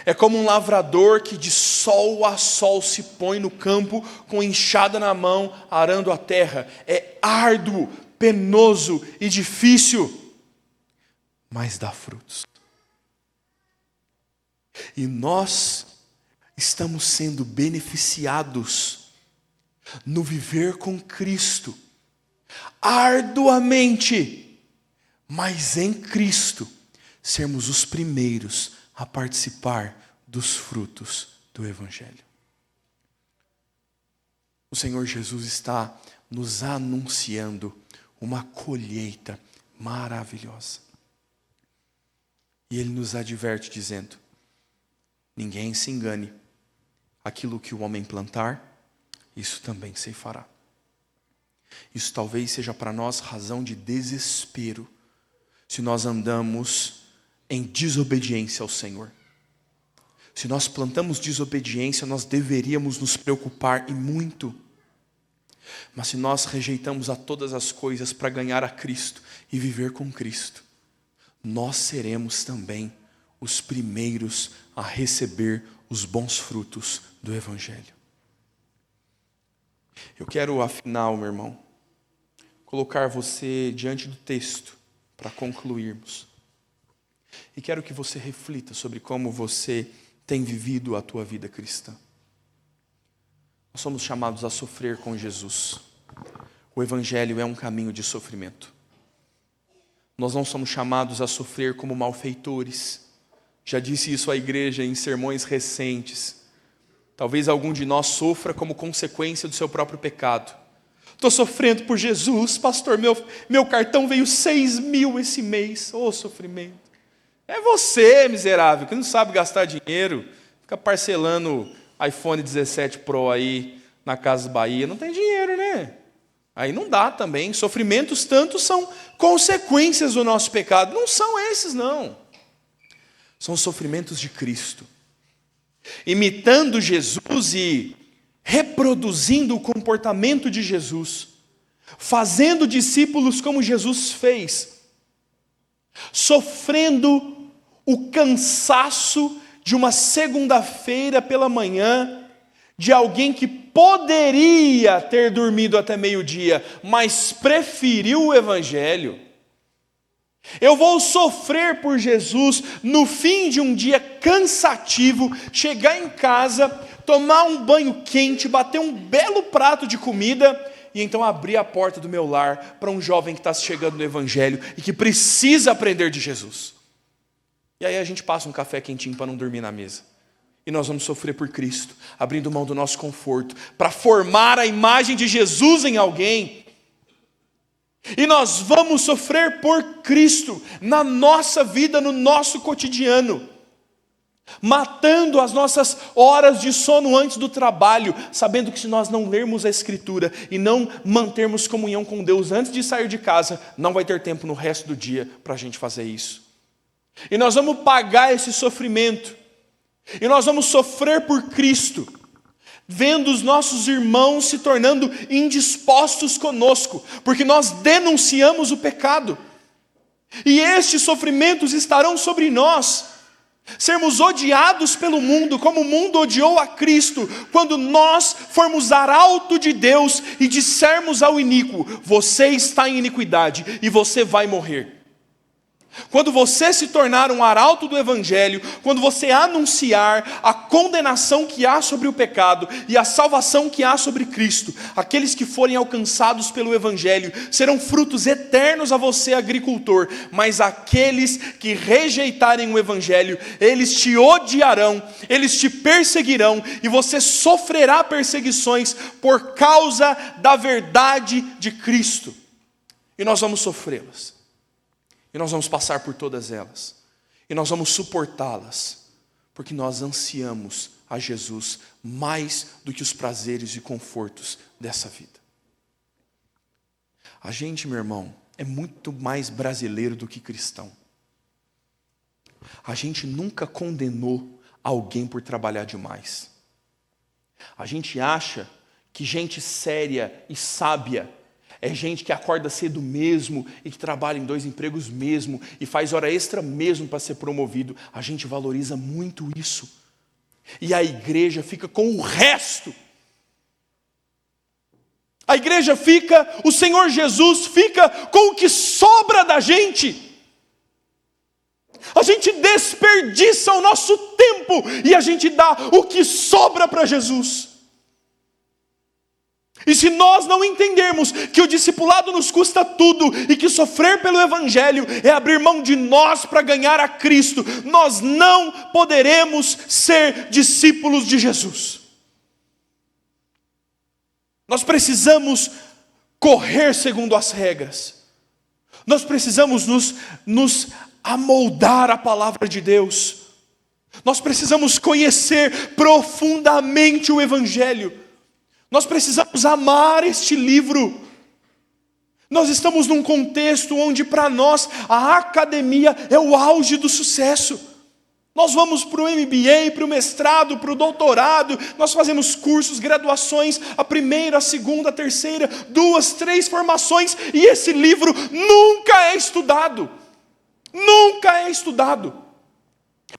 S1: É como um lavrador que de sol a sol se põe no campo com enxada na mão, arando a terra. É árduo, penoso e difícil, mas dá frutos. E nós estamos sendo beneficiados no viver com Cristo, arduamente, mas em Cristo, sermos os primeiros a participar dos frutos do Evangelho. O Senhor Jesus está nos anunciando uma colheita maravilhosa. E Ele nos adverte dizendo: ninguém se engane, aquilo que o homem plantar, isso também se fará. Isso talvez seja para nós razão de desespero, se nós andamos em desobediência ao Senhor. Se nós plantamos desobediência, nós deveríamos nos preocupar e muito. Mas se nós rejeitamos a todas as coisas para ganhar a Cristo e viver com Cristo, nós seremos também os primeiros a receber os bons frutos do Evangelho. Eu quero, afinal, meu irmão, colocar você diante do texto para concluirmos. E quero que você reflita sobre como você tem vivido a tua vida cristã. Nós somos chamados a sofrer com Jesus. O Evangelho é um caminho de sofrimento. Nós não somos chamados a sofrer como malfeitores. Já disse isso à igreja em sermões recentes. Talvez algum de nós sofra como consequência do seu próprio pecado. Estou sofrendo por Jesus, pastor, meu cartão veio 6.000 esse mês. Ô, sofrimento. É você, miserável, que não sabe gastar dinheiro, fica parcelando iPhone 17 Pro aí na Casas Bahia, não tem dinheiro, né? Aí não dá também. Sofrimentos tantos são consequências do nosso pecado. Não são esses, não. São os sofrimentos de Cristo. Imitando Jesus e reproduzindo o comportamento de Jesus. Fazendo discípulos como Jesus fez. Sofrendo o cansaço de uma segunda-feira pela manhã, de alguém que poderia ter dormido até meio-dia, mas preferiu o Evangelho. Eu vou sofrer por Jesus no fim de um dia cansativo, chegar em casa, tomar um banho quente, bater um belo prato de comida e então abrir a porta do meu lar para um jovem que está chegando no Evangelho e que precisa aprender de Jesus. E aí a gente passa um café quentinho para não dormir na mesa. E nós vamos sofrer por Cristo, abrindo mão do nosso conforto, para formar a imagem de Jesus em alguém. E nós vamos sofrer por Cristo, na nossa vida, no nosso cotidiano. Matando as nossas horas de sono antes do trabalho, sabendo que se nós não lermos a Escritura e não mantermos comunhão com Deus antes de sair de casa, não vai ter tempo no resto do dia para a gente fazer isso. E nós vamos pagar esse sofrimento. E nós vamos sofrer por Cristo, vendo os nossos irmãos se tornando indispostos conosco, porque nós denunciamos o pecado. E estes sofrimentos estarão sobre nós. Sermos odiados pelo mundo, como o mundo odiou a Cristo, quando nós formos arauto de Deus e dissermos ao iníquo: você está em iniquidade e você vai morrer. Quando você se tornar um arauto do Evangelho, quando você anunciar a condenação que há sobre o pecado e a salvação que há sobre Cristo, aqueles que forem alcançados pelo Evangelho serão frutos eternos a você, agricultor, mas aqueles que rejeitarem o Evangelho, eles te odiarão, eles te perseguirão e você sofrerá perseguições por causa da verdade de Cristo. E nós vamos sofrê-las. E nós vamos passar por todas elas. E nós vamos suportá-las. Porque nós ansiamos a Jesus mais do que os prazeres e confortos dessa vida. A gente, meu irmão, é muito mais brasileiro do que cristão. A gente nunca condenou alguém por trabalhar demais. A gente acha que gente séria e sábia é gente que acorda cedo mesmo e que trabalha em 2 empregos mesmo e faz hora extra mesmo para ser promovido. A gente valoriza muito isso. E a igreja fica com o resto. A igreja fica, o Senhor Jesus fica com o que sobra da gente. A gente desperdiça o nosso tempo e a gente dá o que sobra para Jesus. E se nós não entendermos que o discipulado nos custa tudo e que sofrer pelo Evangelho é abrir mão de nós para ganhar a Cristo, nós não poderemos ser discípulos de Jesus. Nós precisamos correr segundo as regras. Nós precisamos nos amoldar à palavra de Deus. Nós precisamos conhecer profundamente o Evangelho. Nós precisamos amar este livro. Nós estamos num contexto onde para nós a academia é o auge do sucesso. Nós vamos para o MBA, para o mestrado, para o doutorado, nós fazemos cursos, graduações, a primeira, a segunda, a terceira, 2, 3 formações, e esse livro nunca é estudado. Nunca é estudado.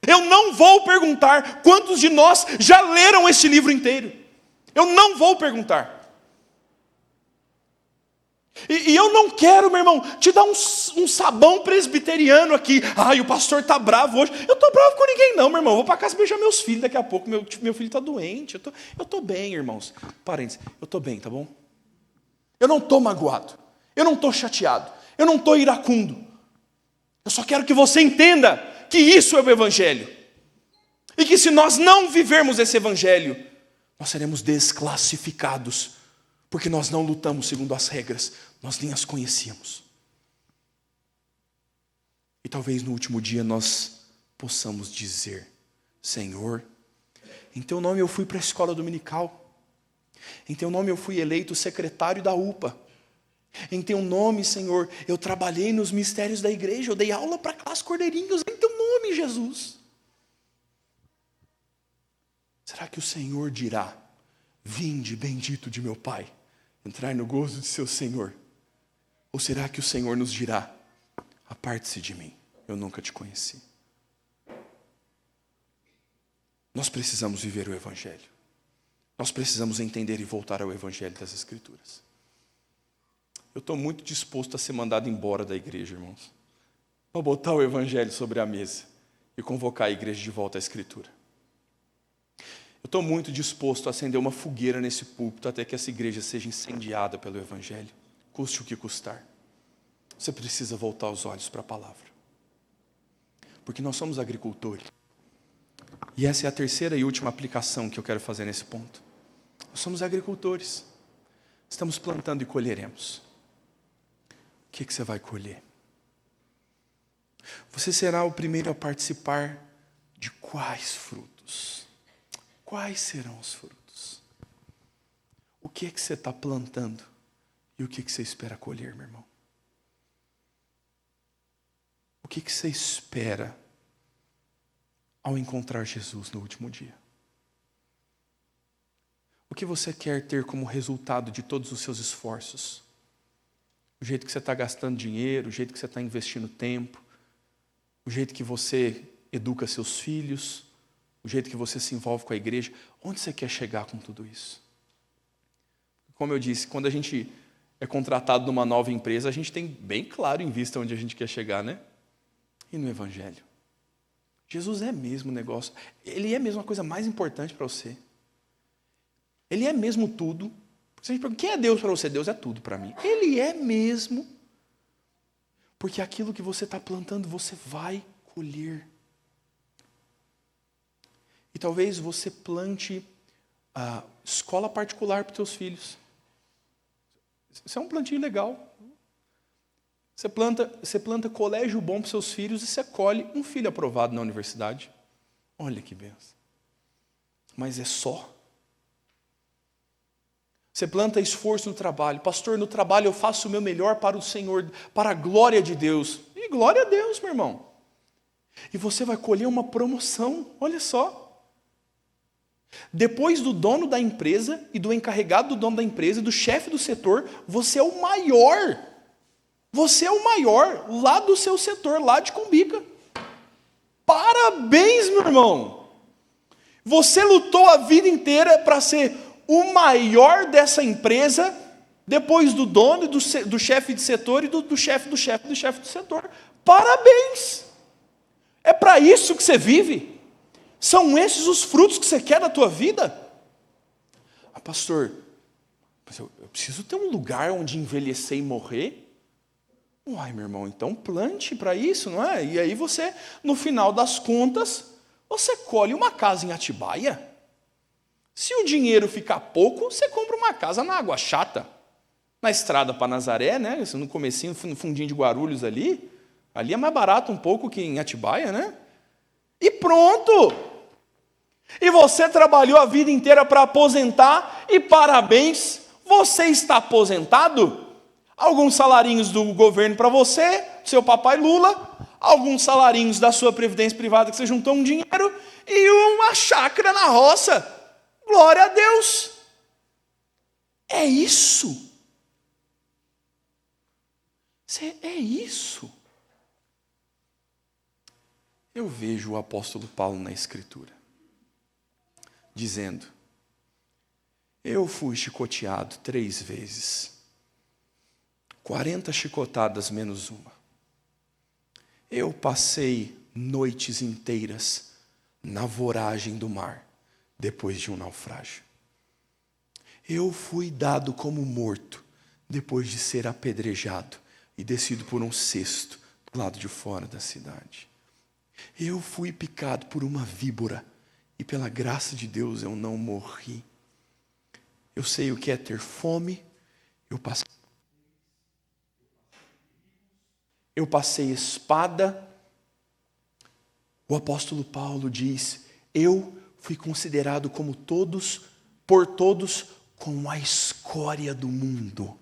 S1: Eu não vou perguntar quantos de nós já leram este livro inteiro. Eu não vou perguntar. E eu não quero, meu irmão, te dar um sabão presbiteriano aqui. Ai, o pastor está bravo hoje. Eu estou bravo com ninguém não, meu irmão. Eu vou para casa beijar meus filhos daqui a pouco. Meu filho está doente. Eu estou bem, irmãos. Parênteses, eu estou bem, tá bom? Eu não estou magoado. Eu não estou chateado. Eu não estou iracundo. Eu só quero que você entenda que isso é o Evangelho. E que se nós não vivermos esse Evangelho, nós seremos desclassificados. Porque nós não lutamos segundo as regras, nós nem as conhecíamos. E talvez no último dia nós possamos dizer: Senhor, em teu nome eu fui para a escola dominical. Em teu nome eu fui eleito secretário da UPA. Em teu nome, Senhor, eu trabalhei nos mistérios da igreja, eu dei aula para aquelas cordeirinhos, em teu nome, Jesus. Será que o Senhor dirá: vinde, bendito de meu Pai, entrai no gozo de seu Senhor? Ou será que o Senhor nos dirá: aparte-se de mim, eu nunca te conheci? Nós precisamos viver o Evangelho. Nós precisamos entender e voltar ao Evangelho das Escrituras. Eu estou muito disposto a ser mandado embora da igreja, irmãos, para botar o Evangelho sobre a mesa e convocar a igreja de volta à Escritura. Eu estou muito disposto a acender uma fogueira nesse púlpito até que essa igreja seja incendiada pelo Evangelho, custe o que custar. Você precisa voltar os olhos para a palavra. Porque nós somos agricultores. E essa é a terceira e última aplicação que eu quero fazer nesse ponto. Nós somos agricultores. Estamos plantando e colheremos. O que você vai colher? Você será o primeiro a participar de quais frutos? Quais serão os frutos? O que é que você está plantando? E o que é que você espera colher, meu irmão? O que é que você espera ao encontrar Jesus no último dia? O que você quer ter como resultado de todos os seus esforços? O jeito que você está gastando dinheiro, o jeito que você está investindo tempo, o jeito que você educa seus filhos, o jeito que você se envolve com a igreja. Onde você quer chegar com tudo isso? Como eu disse, quando a gente é contratado numa nova empresa, a gente tem bem claro em vista onde a gente quer chegar, né? E no Evangelho? Jesus é mesmo o negócio. Ele é mesmo a coisa mais importante para você. Ele é mesmo tudo. Porque se a gente pergunta, quem é Deus para você? Deus é tudo para mim. Ele é mesmo. Porque aquilo que você está plantando, você vai colher. E talvez você plante a escola particular para os seus filhos. Isso é um plantio legal. Você planta colégio bom para os seus filhos e você colhe um filho aprovado na universidade. Olha que benção. Mas é só. Você planta esforço no trabalho. Pastor, no trabalho eu faço o meu melhor para o Senhor, para a glória de Deus. E glória a Deus, meu irmão. E você vai colher uma promoção, olha só. Depois do dono da empresa e do encarregado do dono da empresa e do chefe do setor, você é o maior. Você é o maior lá do seu setor, lá de Cumbica. Parabéns, meu irmão. Você lutou a vida inteira para ser o maior dessa empresa, depois do dono, do chefe de setor e do chefe do chefe do chefe do setor. Parabéns! É para isso que você vive? São esses os frutos que você quer da tua vida? Ah, pastor, mas eu preciso ter um lugar onde envelhecer e morrer? Uai, meu irmão, então plante para isso, não é? E aí você, no final das contas, você colhe uma casa em Atibaia. Se o dinheiro ficar pouco, você compra uma casa na Água Chata, na estrada para Nazaré, né? No comecinho, no fundinho de Guarulhos ali. Ali é mais barato um pouco que em Atibaia, né? E pronto! E você trabalhou a vida inteira para aposentar e parabéns, você está aposentado? Alguns salarinhos do governo para você, seu papai Lula, alguns salarinhos da sua previdência privada que você juntou um dinheiro e uma chácara na roça. Glória a Deus! É isso. É isso. Eu vejo o apóstolo Paulo na Escritura, dizendo, eu fui chicoteado 3 vezes, 40 chicotadas menos uma. Eu passei noites inteiras na voragem do mar, depois de um naufrágio. Eu fui dado como morto, depois de ser apedrejado e descido por um cesto do lado de fora da cidade. Eu fui picado por uma víbora e pela graça de Deus eu não morri. Eu sei o que é ter fome, eu passei espada. O apóstolo Paulo diz: eu fui considerado como por todos, como a escória do mundo.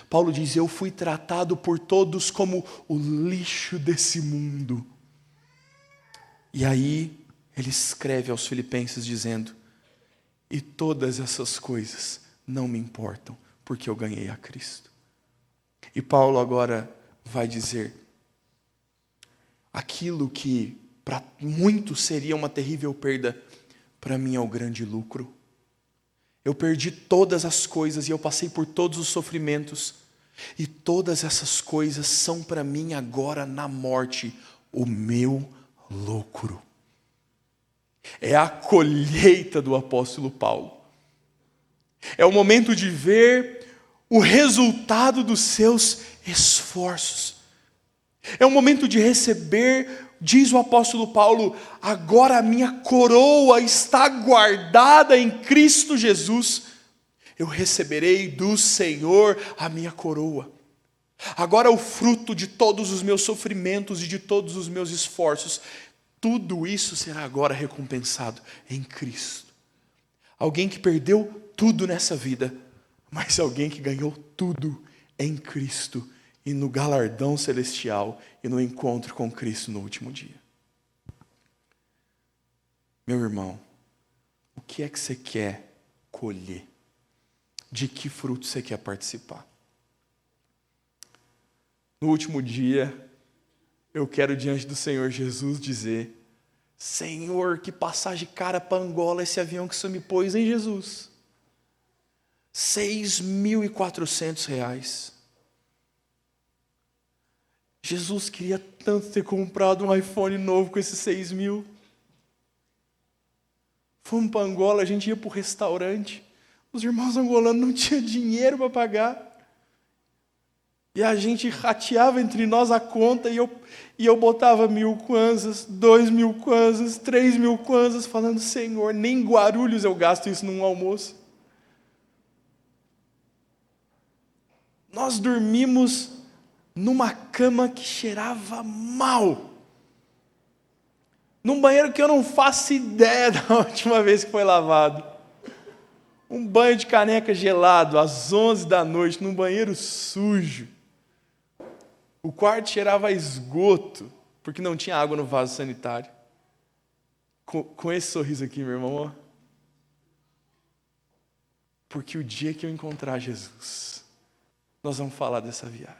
S1: Paulo diz: eu fui tratado por todos como o lixo desse mundo. E aí ele escreve aos Filipenses dizendo: e todas essas coisas não me importam, porque eu ganhei a Cristo. E Paulo agora vai dizer: aquilo que para muitos seria uma terrível perda, para mim é o grande lucro. Eu perdi todas as coisas e eu passei por todos os sofrimentos. E todas essas coisas são para mim agora na morte o meu lucro. É a colheita do apóstolo Paulo. É o momento de ver o resultado dos seus esforços. É o momento de receber, diz o apóstolo Paulo: agora a minha coroa está guardada em Cristo Jesus. Eu receberei do Senhor a minha coroa. Agora o fruto de todos os meus sofrimentos e de todos os meus esforços, tudo isso será agora recompensado em Cristo. Alguém que perdeu tudo nessa vida, mas alguém que ganhou tudo em Cristo e no galardão celestial e no encontro com Cristo no último dia. Meu irmão, o que é que você quer colher? De que fruto você quer participar? No último dia, eu quero diante do Senhor Jesus dizer: Senhor, que passagem cara para Angola esse avião que o Senhor me pôs, hein, Jesus? R$6.400. Jesus queria tanto ter comprado um iPhone novo com esses 6 mil. Fomos para Angola, a gente ia para o restaurante. Os irmãos angolanos não tinham dinheiro para pagar. E a gente rateava entre nós a conta e eu botava 1.000 kwanzas, 2.000 kwanzas, 3.000 kwanzas, falando: Senhor, nem em Guarulhos eu gasto isso num almoço. Nós dormimos numa cama que cheirava mal. Num banheiro que eu não faço ideia da última vez que foi lavado. Um banho de caneca gelado, às 11 da noite, num banheiro sujo. O quarto cheirava a esgoto, porque não tinha água no vaso sanitário. Com esse sorriso aqui, meu irmão. Ó. Porque o dia que eu encontrar Jesus, nós vamos falar dessa viagem.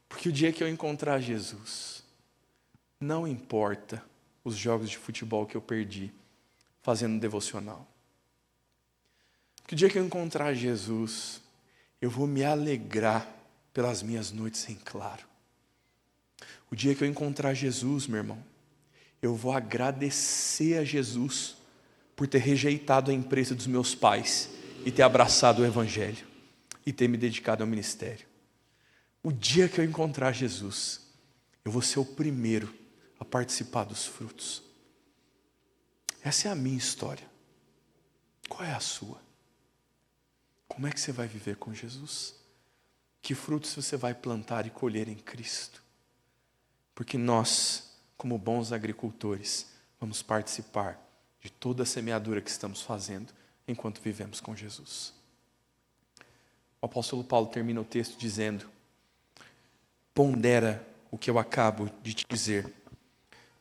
S1: Porque o dia que eu encontrar Jesus, não importa os jogos de futebol que eu perdi fazendo devocional. Porque o dia que eu encontrar Jesus, eu vou me alegrar pelas minhas noites em claro. O dia que eu encontrar Jesus, meu irmão, eu vou agradecer a Jesus por ter rejeitado a empresa dos meus pais e ter abraçado o Evangelho e ter me dedicado ao ministério. O dia que eu encontrar Jesus, eu vou ser o primeiro a participar dos frutos. Essa é a minha história. Qual é a sua? Como é que você vai viver com Jesus? Que frutos você vai plantar e colher em Cristo? Porque nós, como bons agricultores, vamos participar de toda a semeadura que estamos fazendo enquanto vivemos com Jesus. O apóstolo Paulo termina o texto dizendo: pondera o que eu acabo de te dizer,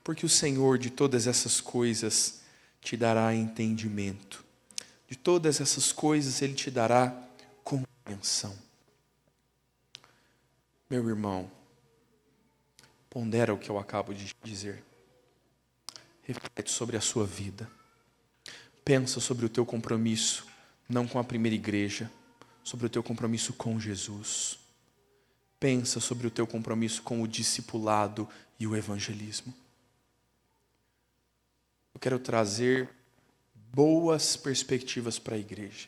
S1: porque o Senhor de todas essas coisas te dará entendimento. De todas essas coisas Ele te dará compreensão. Meu irmão, pondera o que eu acabo de dizer. Reflete sobre a sua vida. Pensa sobre o teu compromisso, não com a primeira igreja, sobre o teu compromisso com Jesus. Pensa sobre o teu compromisso com o discipulado e o evangelismo. Eu quero trazer boas perspectivas para a igreja.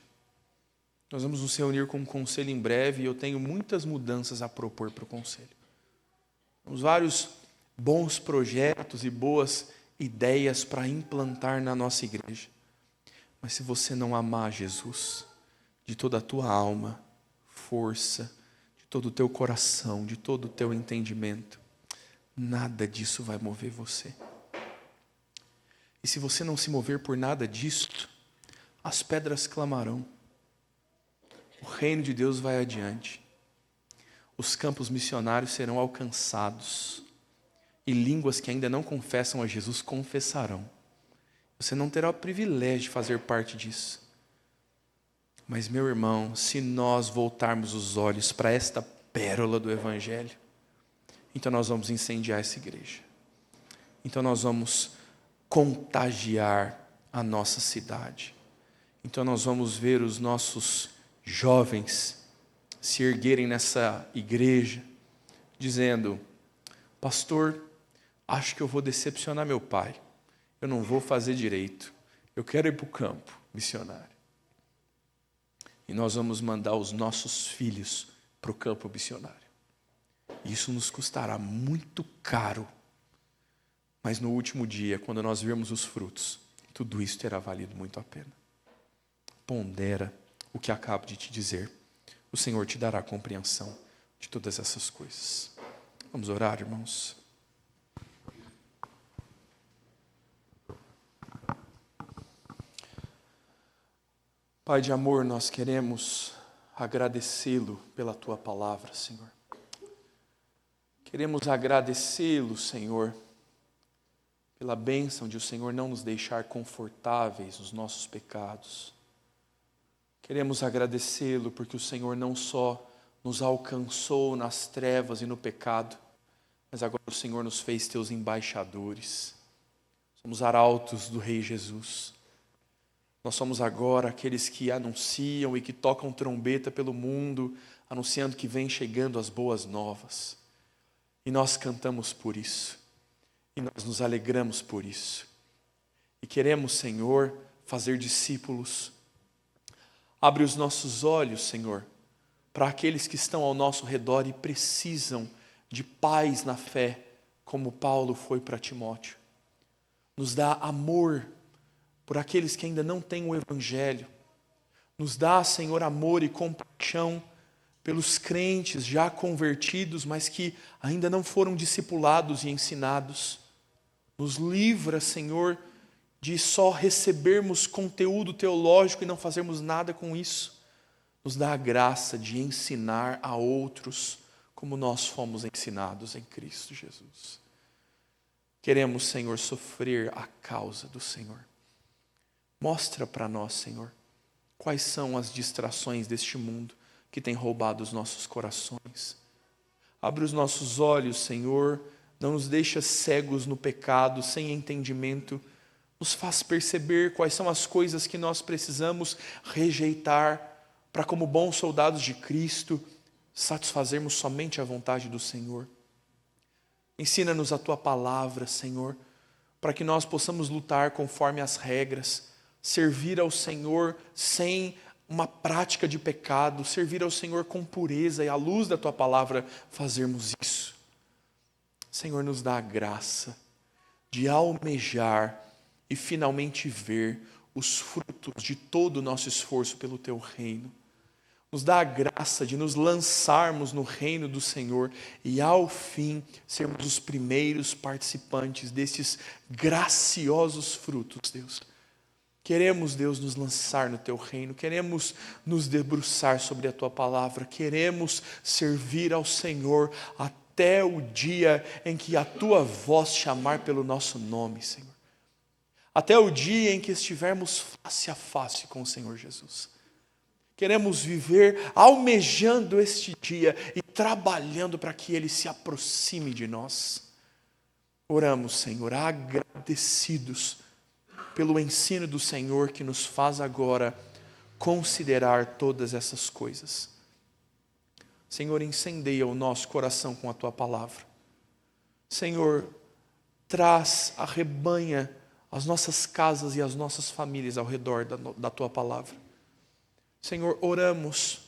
S1: Nós vamos nos reunir com o conselho em breve e eu tenho muitas mudanças a propor para o conselho. Temos vários bons projetos e boas ideias para implantar na nossa igreja. Mas se você não amar Jesus de toda a tua alma, força, de todo o teu coração, de todo o teu entendimento, nada disso vai mover você. E se você não se mover por nada disto, as pedras clamarão. O reino de Deus vai adiante. Os campos missionários serão alcançados. E línguas que ainda não confessam a Jesus confessarão. Você não terá o privilégio de fazer parte disso. Mas, meu irmão, se nós voltarmos os olhos para esta pérola do Evangelho, então nós vamos incendiar essa igreja. Então nós vamos contagiar a nossa cidade. Então nós vamos ver os nossos jovens se erguerem nessa igreja, dizendo: pastor, acho que eu vou decepcionar meu pai. Eu não vou fazer direito. Eu quero ir para o campo missionário. E nós vamos mandar os nossos filhos para o campo missionário. Isso nos custará muito caro. Mas no último dia, quando nós virmos os frutos, tudo isso terá valido muito a pena. Pondera o que acabo de te dizer. O Senhor te dará compreensão de todas essas coisas. Vamos orar, irmãos. Pai de amor, nós queremos agradecê-lo pela tua palavra, Senhor. Queremos agradecê-lo, Senhor, pela bênção de o Senhor não nos deixar confortáveis nos nossos pecados. Queremos agradecê-lo porque o Senhor não só nos alcançou nas trevas e no pecado, mas agora o Senhor nos fez teus embaixadores. Somos arautos do Rei Jesus. Nós somos agora aqueles que anunciam e que tocam trombeta pelo mundo, anunciando que vem chegando as boas novas. E nós cantamos por isso. E nós nos alegramos por isso. E queremos, Senhor, fazer discípulos. Abre os nossos olhos, Senhor, para aqueles que estão ao nosso redor e precisam de paz na fé, como Paulo foi para Timóteo. Nos dá amor por aqueles que ainda não têm o Evangelho. Nos dá, Senhor, amor e compaixão pelos crentes já convertidos, mas que ainda não foram discipulados e ensinados. Nos livra, Senhor, de só recebermos conteúdo teológico e não fazermos nada com isso. Nos dá a graça de ensinar a outros como nós fomos ensinados em Cristo Jesus. Queremos, Senhor, sofrer a causa do Senhor. Mostra para nós, Senhor, quais são as distrações deste mundo que tem roubado os nossos corações. Abre os nossos olhos, Senhor, não nos deixa cegos no pecado, sem entendimento. Nos faz perceber quais são as coisas que nós precisamos rejeitar para, como bons soldados de Cristo, satisfazermos somente a vontade do Senhor. Ensina-nos a Tua palavra, Senhor, para que nós possamos lutar conforme as regras, servir ao Senhor sem uma prática de pecado, servir ao Senhor com pureza e à luz da Tua palavra fazermos isso. Senhor, nos dá a graça de almejar e finalmente ver os frutos de todo o nosso esforço pelo Teu reino. Nos dá a graça de nos lançarmos no reino do Senhor e, ao fim, sermos os primeiros participantes destes graciosos frutos, Deus. Queremos, Deus, nos lançar no Teu reino, queremos nos debruçar sobre a Tua palavra, queremos servir ao Senhor até o dia em que a Tua voz chamar pelo nosso nome, Senhor. Até o dia em que estivermos face a face com o Senhor Jesus. Queremos viver almejando este dia e trabalhando para que Ele se aproxime de nós. Oramos, Senhor, agradecidos pelo ensino do Senhor que nos faz agora considerar todas essas coisas. Senhor, incendeia o nosso coração com a Tua palavra. Senhor, arrebanha as nossas casas e as nossas famílias ao redor da Tua palavra. Senhor, oramos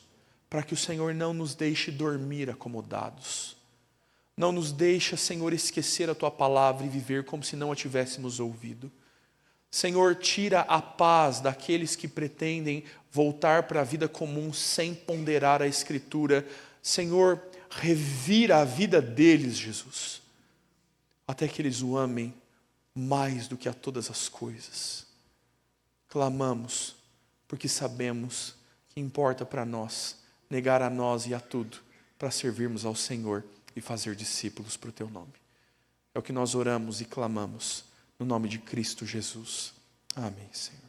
S1: para que o Senhor não nos deixe dormir acomodados. Não nos deixe, Senhor, esquecer a Tua palavra e viver como se não a tivéssemos ouvido. Senhor, tira a paz daqueles que pretendem voltar para a vida comum sem ponderar a Escritura. Senhor, revira a vida deles, Jesus, até que eles o amem mais do que a todas as coisas. Clamamos, porque sabemos que importa para nós negar a nós e a tudo para servirmos ao Senhor e fazer discípulos para o Teu nome. É o que nós oramos e clamamos no nome de Cristo Jesus. Amém, Senhor.